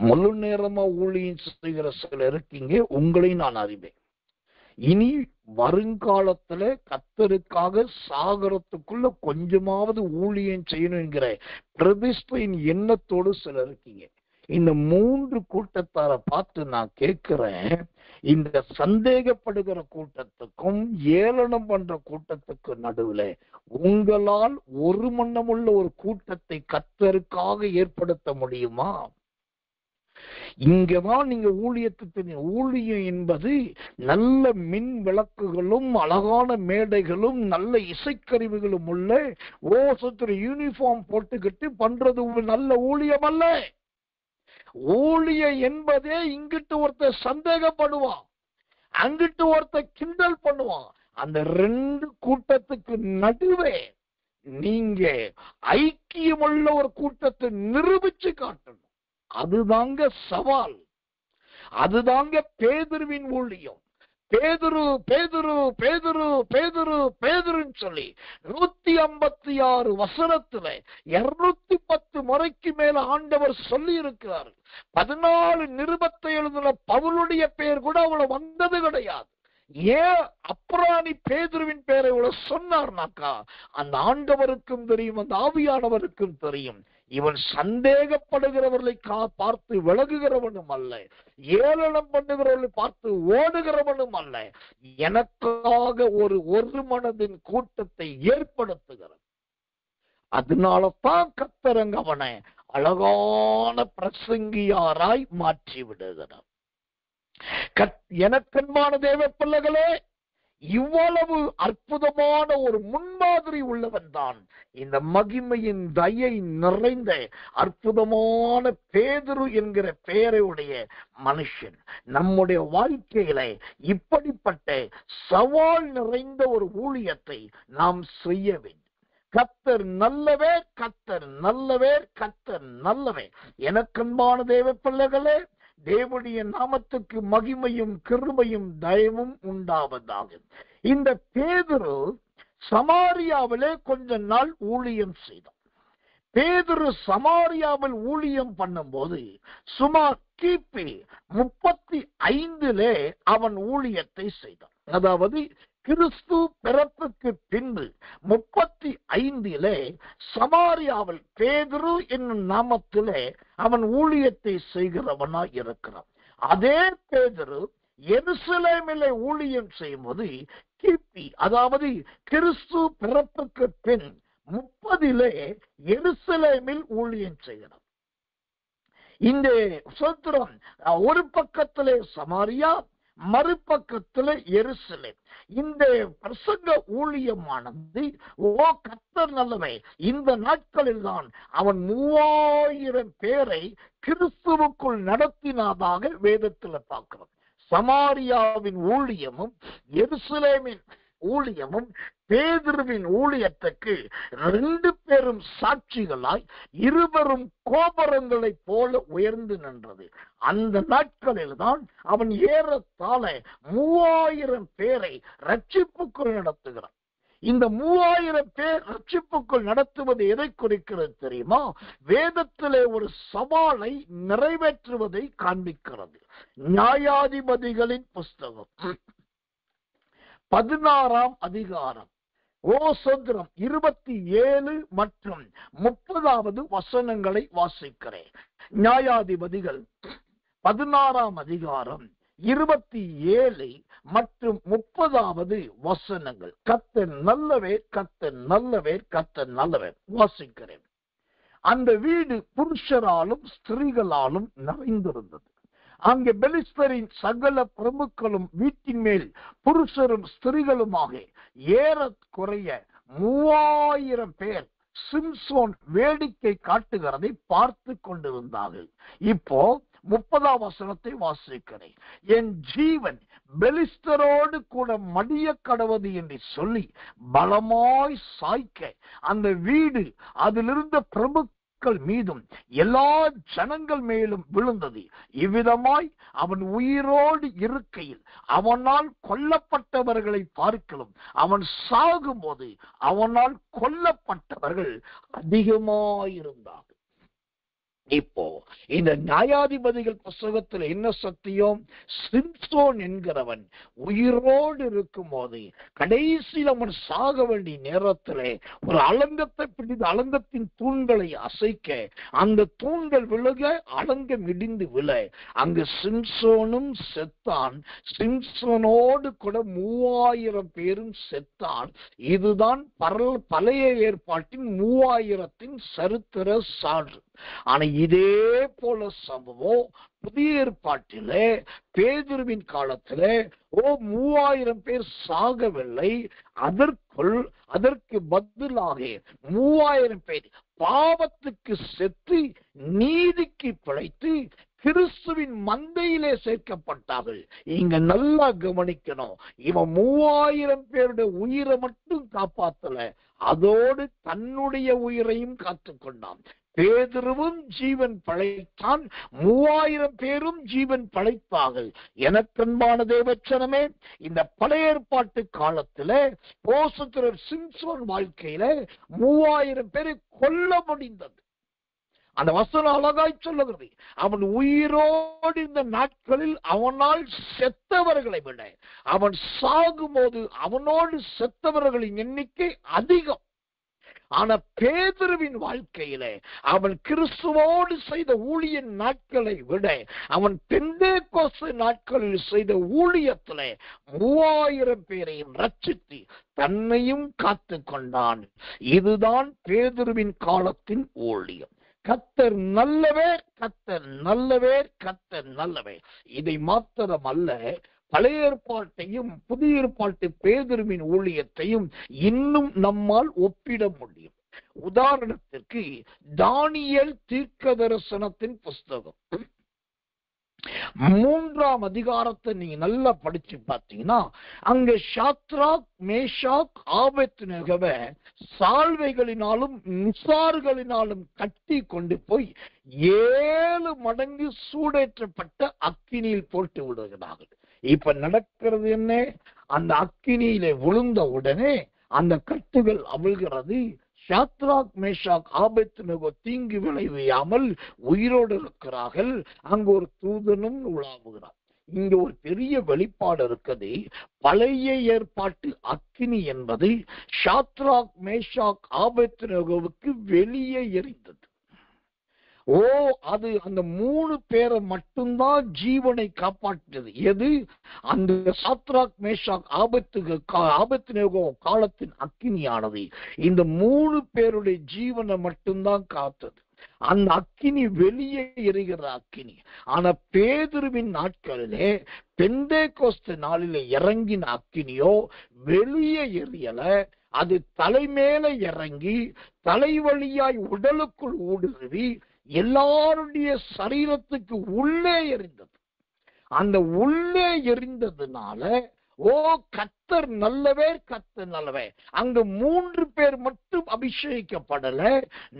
முழு நேரமா ஊழியம் செய்கிற சிலர் இருக்கீங்க, உங்களையும் நான் அறிவேன். இனி வருங்காலத்துல கர்த்தருக்காக சாகரத்துக்குள்ள கொஞ்சமாவது ஊழியம் செய்யணும் என்கிற பிரதிஷ்டையின் எண்ணத்தோடு சிலர் இருக்கீங்க. இந்த 3 கூட்டத்தாரை பார்த்து நான் கேட்கிறேன், இந்த சந்தேகப்படுகிற கூட்டத்துக்கும் ஏளனம் பண்ற கூட்டத்துக்கு நடுவுல உங்களால் ஒரு மனமுள்ள ஒரு கூட்டத்தை கர்த்தருக்காக ஏற்படுத்த முடியுமா? இங்கதான் நீங்க ஊழியத்துக்கு, ஊழியம் என்பது நல்ல மின் விளக்குகளும் அழகான மேடைகளும் நல்ல இசைக்கருவிகளும் உள்ள யூனிஃபார்ம் போட்டுக்கிட்டு பண்றது நல்ல ஊழியம் அல்ல. ஊழிய என்பதே இங்கிட்டு ஒருத்தர் சந்தேகப்படுவான், அங்கிட்டு ஒருத்தர் கிண்டல் பண்ணுவான். அந்த ரெண்டு கூட்டத்துக்கு நடுவே நீங்க ஐக்கியமுள்ள ஒரு கூட்டத்தை நிரூபிச்சு காட்டணும். அதுதாங்க சவால், அதுதாங்க பேதுருவின் ஊழியம். பேதுரு பேதுரு பேதுரு பேதுரு பேதுருன்னு சொல்லி 156 வசனத்துல 210 முறைக்கு மேல ஆண்டவர் சொல்லி இருக்கிறார். 14 நிருபத்தை எழுதின பவுலுடைய பெயர் கூட அவ்வளவு வந்தது கிடையாது. ஏன் அப்ராணி பேதுருவின் பெயரை இவ்வளவு சொன்னார்னாக்கா, அந்த ஆண்டவருக்கும் தெரியும், அந்த ஆவியானவருக்கும் தெரியும், இவன் சந்தேகப்படுகிறவர்களை பார்த்து விலகுகிறவனும் அல்ல, ஏளனம் பண்ணுகிறவர்களை பார்த்து ஓடுகிறவனும் அல்ல, எனக்காக ஒரு மனதின் கூட்டத்தை ஏற்படுத்துகிறான். அதனால தான் கர்த்தர் அவனை அழகான பிரசங்கியாராய் மாற்றி விடுகிறார். எனக்கன்பான தேவ பிள்ளைகளே, இவ்வளவு அற்புதமான ஒரு முன்மாதிரி உள்ளவன் தான் இந்த மகிமையின் தயை நிறைந்த அற்புதமான பேதுரு என்கிற பெயரையுடைய மனுஷன். நம்முடைய வாழ்க்கையில இப்படிப்பட்ட சவால் நிறைந்த ஒரு ஊழியத்தை நாம் செய்ய வேண்டும். கர்த்தர் நல்லவர், கர்த்தர் நல்லவர், கர்த்தர் நல்லவர். எனக்கன்பான தேவ பிள்ளைகளே, தேவனுடைய நாமத்துக்கு மகிமையும் கிருபையும் தயவும் உண்டாவதாக. இந்த பேதுரு சமாரியாவிலே கொஞ்ச நாள் ஊழியம் செய்தார். பேதுரு சமாரியாவில் ஊழியம் பண்ணும்போது சுமார் கிபி 35 அவன் ஊழியத்தை செய்தான். அதாவது கிறிஸ்து பிறப்புக்கு பின்பு 35 சமாரியாவில் பேதுரு என்னும் நாமத்திலே அவன் ஊழியத்தை செய்கிறவனாய் இருக்கிறான். அதே பேதுரு எருசலேமிலே ஊழியம் செய்யும் போது கிபி, அதாவது கிறிஸ்து பிறப்புக்கு பின் 30 எருசலேமில் ஊழியம் செய்கிறான். இந்த சூத்திரம் ஒரு பக்கத்திலே சமாரியா, மறுபக்கத்தில் எருசலேம். இந்த பிரசங்க ஊழியமானது கர்த்தர் நல்லவை. இந்த நாட்களில் தான் அவன் 3000 பேரை கிறிஸ்துவுக்குள் நடத்தினதாக வேதத்தில் பார்க்கிறோம். சமாரியாவின் ஊழியமும் எருசலேமின் ஊழியமும் பேதுருவின் ஊழியத்துக்கு 2 பேரும் சாட்சிகளாய் இருவரும் கோபுரங்களை போல உயர்ந்து நின்றது. அந்த நாட்களில் தான் அவன் ஏறத்தாழ 3000 பேரை ரட்சிப்புக்குள் நடத்துகிறான். இந்த 3000 பேர் ரட்சிப்புக்குள் நடத்துவது எதை குறிக்கிறது தெரியுமா? வேதத்திலே ஒரு சவாலை நிறைவேற்றுவதை காண்பிக்கிறது. நியாயாதிபதிகளின் புஸ்தகம் 16ஆம் அதிகாரம் ஓசந்திரம் 27 மற்றும் 30வது வசனங்களை வாசிக்கிறேன். நியாயாதிபதிகள் 16ஆம் அதிகாரம் 27 மற்றும் 30வது வசனங்கள். கர்த்தர் நல்லவர், கர்த்தர் நல்லவர், கர்த்தர் நல்லவர். வாசிக்கிறேன். அந்த வீடு புருஷராலும் ஸ்திரீகளாலும் நிறைந்திருந்தது. அங்கே பெலிஸ்தரின் சகல பிரமுக்களும் வீட்டின் மேல் புருஷரும் ஸ்திரீகளுமாக ஏறக்குறைய 3000 பேர் சிம்சோன் வேடிக்கை காட்டுகிறதை பார்த்து கொண்டிருந்தார்கள். இப்போ 30ஆம் வசனத்தை வாசிக்கிறேன். என் ஜீவன் பெலிஸ்தரோடு கூட மடிய கடவது என்று சொல்லி பலமாய் சாய்க்க அந்த வீடு அதிலிருந்த பிரமுக்கள் மீதும் எல்லா ஜனங்கள் மேலும் விழுந்தது. இவ்விதமாய் அவன் உயிரோடு இருக்கையில் அவனால் கொல்லப்பட்டவர்களை பார்க்கலாம், அவன் சாகும்போது அவனால் கொல்லப்பட்டவர்கள் அதிகமாயிருந்தார்கள். இப்போ இந்த நியாயாதிபதிகள் புஸ்தகத்தில் என்ன சத்தியம்? சிம்சோன் என்கிறவன் உயிரோடு இருக்கும் போது கடைசியில் அவன் சாக வேண்டிய நேரத்திலே ஒரு அலங்கத்தை பிடித்து அலங்கத்தின் தூண்களை அசைக்க அந்த தூண்கள் விழுக அலங்கம் இடிந்து விழ அங்கு சிம்சோனும் செத்தான். சிம்சோனோடு கூட 3000 பேரும் செத்தான். இதுதான் பழைய ஏற்பாட்டின் 3000 சரித்திர சான்று. ஆனா இதே போல சம்பவம் புதிய ஏற்பாட்டிலே பேதுருவின் காலத்திலே 3000 பேர் சாகவில்லை. அதற்கு பதிலாக 3000 பேர் பாவத்துக்கு செத்து நீதிக்கு பிழைத்து கிறிஸ்துவின் மந்தையிலே சேர்க்கப்பட்டார்கள். இங்க நல்லா கவனிக்கணும், இவன் 3000 பேருடைய உயிரை மட்டும் காப்பாத்தல, அதோடு தன்னுடைய உயிரையும் காத்துக்கொண்டான். பேதுருவும் ஜீவன் பழைத்தான், 3000 பேரும் ஜீவன் பழைத்தார்கள். எனக்கன்பான தேவச்சனமே, இந்த பழைய ஏற்பாட்டு காலத்துல போசத்திரர் சிம்சோன் வாழ்க்கையில 3000 பேரை கொல்ல முடிந்தது. அந்த வசனம் அழகாய் சொல்லுகிறது, அவன் உயிரோடு இந்த நாட்களில் அவனால் செத்தவர்களை விட அவன் சாகும்போது அவனோடு செத்தவர்களின் எண்ணிக்கை அதிகம். ஆனா பேதுருவின் வாழ்க்கையில அவன் கிறிஸ்துவோடு செய்த ஊழிய நாட்களை விட அவன் பெந்தேகோஸ்து நாட்களில் செய்த ஊழியத்தில 3000 பேரையும் ரட்சித்து தன்னையும் காத்து கொண்டான். இதுதான் பேதுருவின் காலத்தின் ஊழியம். கர்த்தர் நல்லவர், கர்த்தர் நல்லவர், கர்த்தர் நல்லவர். இதை மாத்திரமல்ல, பழைய ஏற்பாட்டையும் புதிய ஏற்பாட்டு பேதுருவின் ஊழியத்தையும் இன்னும் நம்மால் ஒப்பிட முடியும். உதாரணத்திற்கு தானியேல் தீர்க்கதரிசனத்தின் புஸ்தகம் 3ஆம் அதிகாரத்தை நீங்க நல்லா படிச்சு பார்த்தீங்கன்னா, அங்க சாத்ராக் மேஷாக் ஆபேத்நேகோவை சால்வைகளினாலும் நிசார்களினாலும் கட்டி கொண்டு போய் 7 மடங்கு சூடேற்றப்பட்ட அக்கினியில் போட்டு விடுகிறார்கள். இப்ப நடக்கிறது என்ன? அந்த அக்கினியிலே விழுந்த உடனே அந்த கட்டுகள் அவிழ்கிறது. சாத்ராக் மேஷாக் ஆபேத்நேகோ தீங்கு விளைவியாமல் உயிரோடு இருக்கிறார்கள். அங்கு ஒரு தூதனும் உலாவுகிறார். இங்க ஒரு பெரிய வெளிப்பாடு இருக்குது. பழைய ஏற்பாட்டு அக்கினி என்பது சாத்ராக் மேஷாக் ஆபேத்நேகோவுக்கு வெளியே எரிந்தது. அது அந்த 3 பேரை மட்டும்தான் ஜீவனை காப்பாற்றியது. எது? அந்த சாத்ராக் மேஷாக் ஆபேத்நேகோ காலத்தின் அக்கினியானது இந்த 3 பேருடைய ஜீவனை மட்டும்தான் காத்தது. அந்த அக்கினி வெளியே எரிகிற அக்கினி. ஆனா பேதுருவின் நாட்களிலே பெந்தேகோஸ்து நாளிலே இறங்கின அக்கினியோ வெளியே எரியல. அது தலைமேல இறங்கி தலைவழியாய் உடலுக்குள் ஊடுருவி எல்லாருடைய சரீரத்துக்கு உள்ளே எரிந்தது. அந்த உள்ளே எரிந்ததுனால கர்த்தர் நல்லவர், கர்த்தர் நல்லவர். அங்கு 3 பேர் மட்டும் அபிஷேகிக்கப்படல,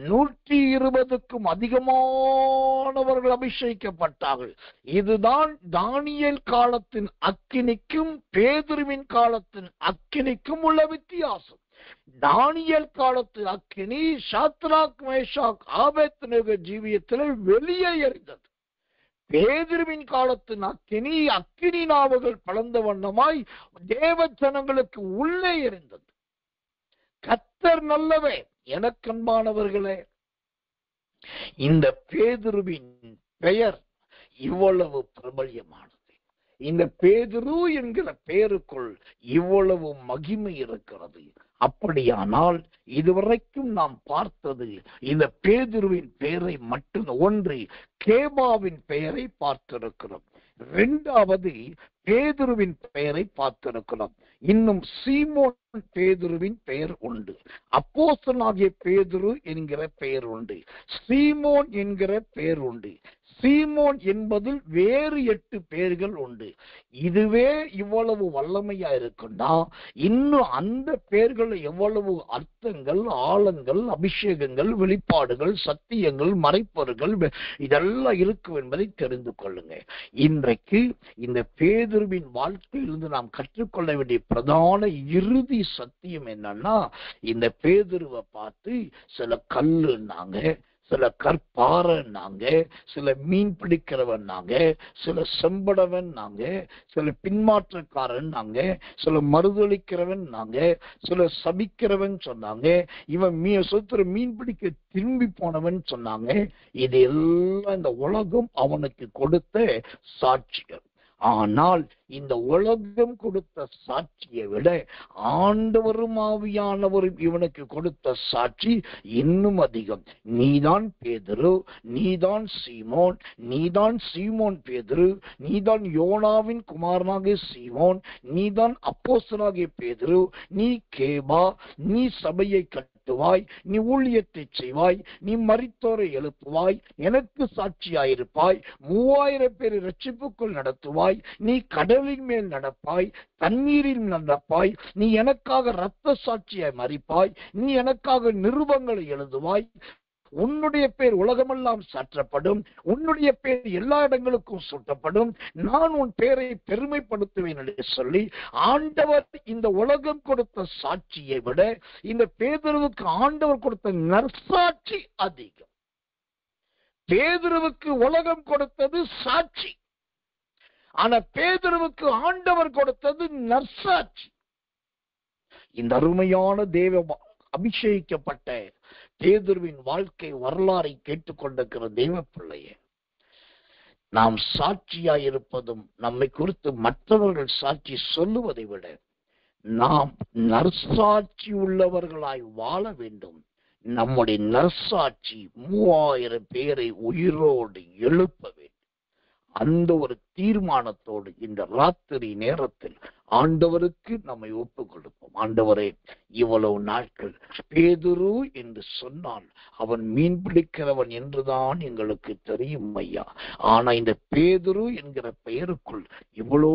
120க்கும் அதிகமானவர்கள் அபிஷேகிக்கப்பட்டார்கள். இதுதான் தானியேல் காலத்தின் அக்கினிக்கும் பேதுருவின் காலத்தின் அக்கினிக்கும் உள்ள வித்தியாசம். தானியேல் காலத்து அக்கினி சாத்ராக் மேஷாக் ஆபேத்நேகோ ஜீவியத்திலே வெளியே எரிந்தது. பேதுருவின் காலத்தின் அக்கினி அக்கினி நாவுகள் பலந்த வண்ணமாய் தேவ ஜனங்களுக்கு உள்ளே எரிந்தது. கர்த்தர் நல்லவே. எனக்கன்பானவர்களே, இந்த பேதுருவின் பெயர் இவ்வளவு பிரபல்யமானது. இந்த பேதுரு என்கிற பெயருக்குள் இவ்வளவு மகிமை இருக்கிறது. அப்படியானால் இதுவரைக்கும் நாம் பார்த்தது இந்த பேதுருவின் பெயரை மட்டும். ஒன்று, கேபாவின் பெயரை பார்த்திருக்கிறோம். 2வது பேதுருவின் பெயரை பார்த்திருக்கிறோம். இன்னும் சீமோன் பேதுருவின் பெயர் உண்டு. அப்போஸ்தலனாகிய பேதுரு என்கிற பெயர் உண்டு. சீமோன் என்கிற பெயர் உண்டு. சீமோன் என்பதில் வேறு 8 பெயர்கள் உண்டு. இதுவே இவ்வளவு வல்லமையா இருக்குன்னா இன்னும் அந்த பெயர்கள் எவ்வளவு அர்த்தங்கள், ஆழங்கள், அபிஷேகங்கள், வெளிப்பாடுகள், சத்தியங்கள், மறைப்பொருள்கள் இதெல்லாம் இருக்கும் என்பதை தெரிந்து கொள்ளுங்க. இன்றைக்கு இந்த பேதுருவின் வாழ்க்கையிலிருந்து நாம் கற்றுக்கொள்ள வேண்டிய பிரதான இறுதி சத்தியம் என்னன்னா, இந்த பேதுருவை பார்த்து சில கல்லுன்னாங்க, சில கற்பாரன்னாங்க, சில மீன் பிடிக்கிறவன் நாங்க, சில செம்படவன் நாங்க, சில பின்மாற்றக்காரன் நாங்க, சில மறுதளிக்கிறவன் நாங்க, சில சபிக்கிறவன் சொன்னாங்க, இவன் மீன் பிடிக்க திரும்பி போனவன் சொன்னாங்க. இது எல்லாம் இந்த உலகம் அவனுக்கு கொடுத்த சாட்சிகள். ஆனால் இந்த உலகம் கொடுத்த சாட்சியை விட ஆண்டவரும் ஆவியானவரும் இவனுக்கு கொடுத்த சாட்சி இன்னும் அதிகம். நீதான் பேதுரு, நீதான் சீமோன், நீதான் சீமோன் பேதுரு, நீதான் யோனாவின் குமாரனாகிய சீமோன், நீதான் அப்போஸ்தலனாகிய பேதுரு, நீ கேபா, நீ சபையை கட்டுவாய், நீ ஊழியத்தை செய்வாய், நீ மரித்தோரை எழுப்புவாய், எனக்கு சாட்சியாயிருப்பாய், 3000 பேரை ரட்சிப்புக்குள் நடத்துவாய், நீ கடலின் மேல் நடப்பாய், தண்ணீரில் நடப்பாய், நீ எனக்காக இரத்த சாட்சியாய் மரிப்பாய், நீ எனக்காக நிருபங்களை எழுதுவாய், உன்னுடைய பேர் உலகமெல்லாம் சாற்றப்படும், உன்னுடைய பேர் எல்லா இடங்களுக்கும் சூட்டப்படும், நான் உன் பேரை பெருமைப்படுத்துவேன் என்று சொல்லி ஆண்டவர் இந்த உலகம் கொடுத்த சாட்சியை விட இந்த பேதுருவுக்கு ஆண்டவர் கொடுத்த நற்சாட்சி அதிகம். பேதுருவுக்கு உலகம் கொடுத்தது சாட்சி, ஆனா பேதுருவுக்கு ஆண்டவர் கொடுத்தது நற்சாட்சி. இந்த அருமையான தேவ அபிஷேகிக்கப்பட்ட பேதுருவின் வாழ்க்கை வரலாறை கேட்டுக்கொண்டிருக்கிற தேவ பிள்ளையே, நாம் சாட்சியாயிருப்பதும் நம்மை குறித்து மற்றவர்கள் சாட்சி சொல்லுவதை விட நாம் நற்சாட்சி உள்ளவர்களாய் வாழ வேண்டும். நம்முடைய நற்சாட்சி 3000 பேரை உயிரோடு எழுப்ப வேண்டும். அந்த ஒரு தீர்மானத்தோடு இந்த ராத்திரி நேரத்தில் ஆண்டவருக்கு நம்மை ஒப்புக் கொடுப்போம். ஆண்டவரே, இவ்வளவு நாட்கள் பேதுரு என்று சொன்னால் அவன் மீன் பிடிக்கிறவன் என்றுதான் எங்களுக்கு தெரியும் ஐயா. ஆனா இந்த பேதுரு என்கிற பெயருக்குள் இவ்வளோ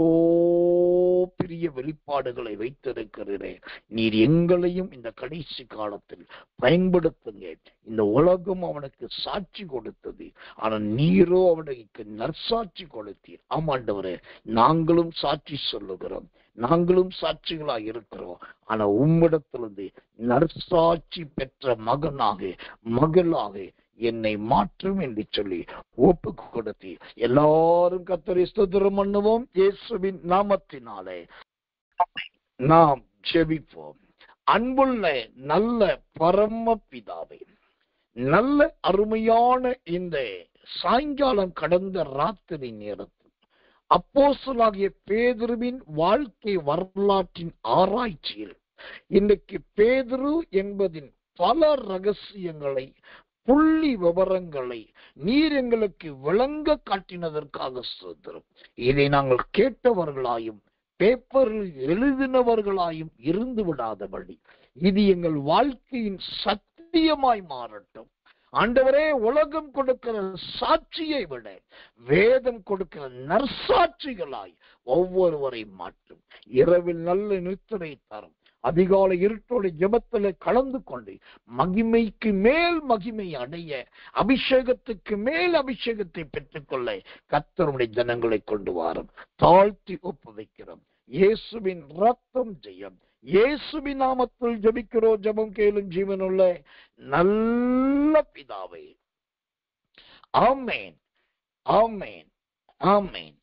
பெரிய வெளிப்பாடுகளை வைத்திருக்கிறீரே, நீர் எங்களையும் இந்த கடைசி காலத்தில் பயன்படுத்துங்க. இந்த உலகம் அவனுக்கு சாட்சி கொடுத்தது, ஆனா நீரோ அவனுக்கு நற்சாட்சி கொடுத்தீர். ஆமாண்டவரே, நாங்களும் சாட்சி சொல்லுகிறோம், நாங்களும் சாட்சிகளாக இருக்கிறோம். ஆனா உம்மிடத்திலிருந்து நற்சாட்சி பெற்ற மகனாக மகளாக என்னை மாற்றும் என்று சொல்லி ஒப்பு கொடுத்து எல்லாரும் கர்த்தரை ஸ்தோத்திரம் பண்ணுவோம். இயேசுவின் நாமத்தினாலே நாம் ஜெபிப்போம். அன்புள்ள நல்ல பரம பிதாவே, நல்ல அருமையான இந்த சாயங்காலம் கடந்த ராத்திரி நேரத்தில் அப்போஸ்தலனாகிய பேதுருவின் வாழ்க்கை வரலாற்றின் ஆராய்ச்சியில் இன்றைக்கு பேதுரு என்பதின் பல ரகசியங்களை, புள்ளி விவரங்களை நீர் எங்களுக்கு விளங்க காட்டினதற்காக ஸ்தோத்திரம். இதை நாங்கள் கேட்டவர்களாயும் பேப்பரில் எழுதினவர்களாயும் இருந்து விடாதபடி இது எங்கள் வாழ்க்கையின் சத்தியமாய் மாறட்டும். ஆண்டவரே, உலகம் கொடுக்கிற சாட்சியை விட வேதம் கொடுக்கிற நற்சாட்சிகளாய் ஒவ்வொருவரை மாற்றும். இரவில் நல்ல நித்திரை தரும். அதிகாலை இருட்டோடு ஜெபத்தில் கலந்து கொண்டு மகிமைக்கு மேல் மகிமை அடைய, அபிஷேகத்துக்கு மேல் அபிஷேகத்தை பெற்றுக்கொள்ள கர்த்தருடைய ஜனங்களை கொண்டு வாரும். தாழ்த்தி ஒப்புவிக்கிறோம். இயேசுவின் ரத்தம் ஜெயம். இயேசுவின் நாமத்தில் ஜெபிக்கிறோம். ஜெபம் கேளும் ஜீவனுள்ள நல்ல பிதாவே. ஆமென், ஆமென், ஆமென்.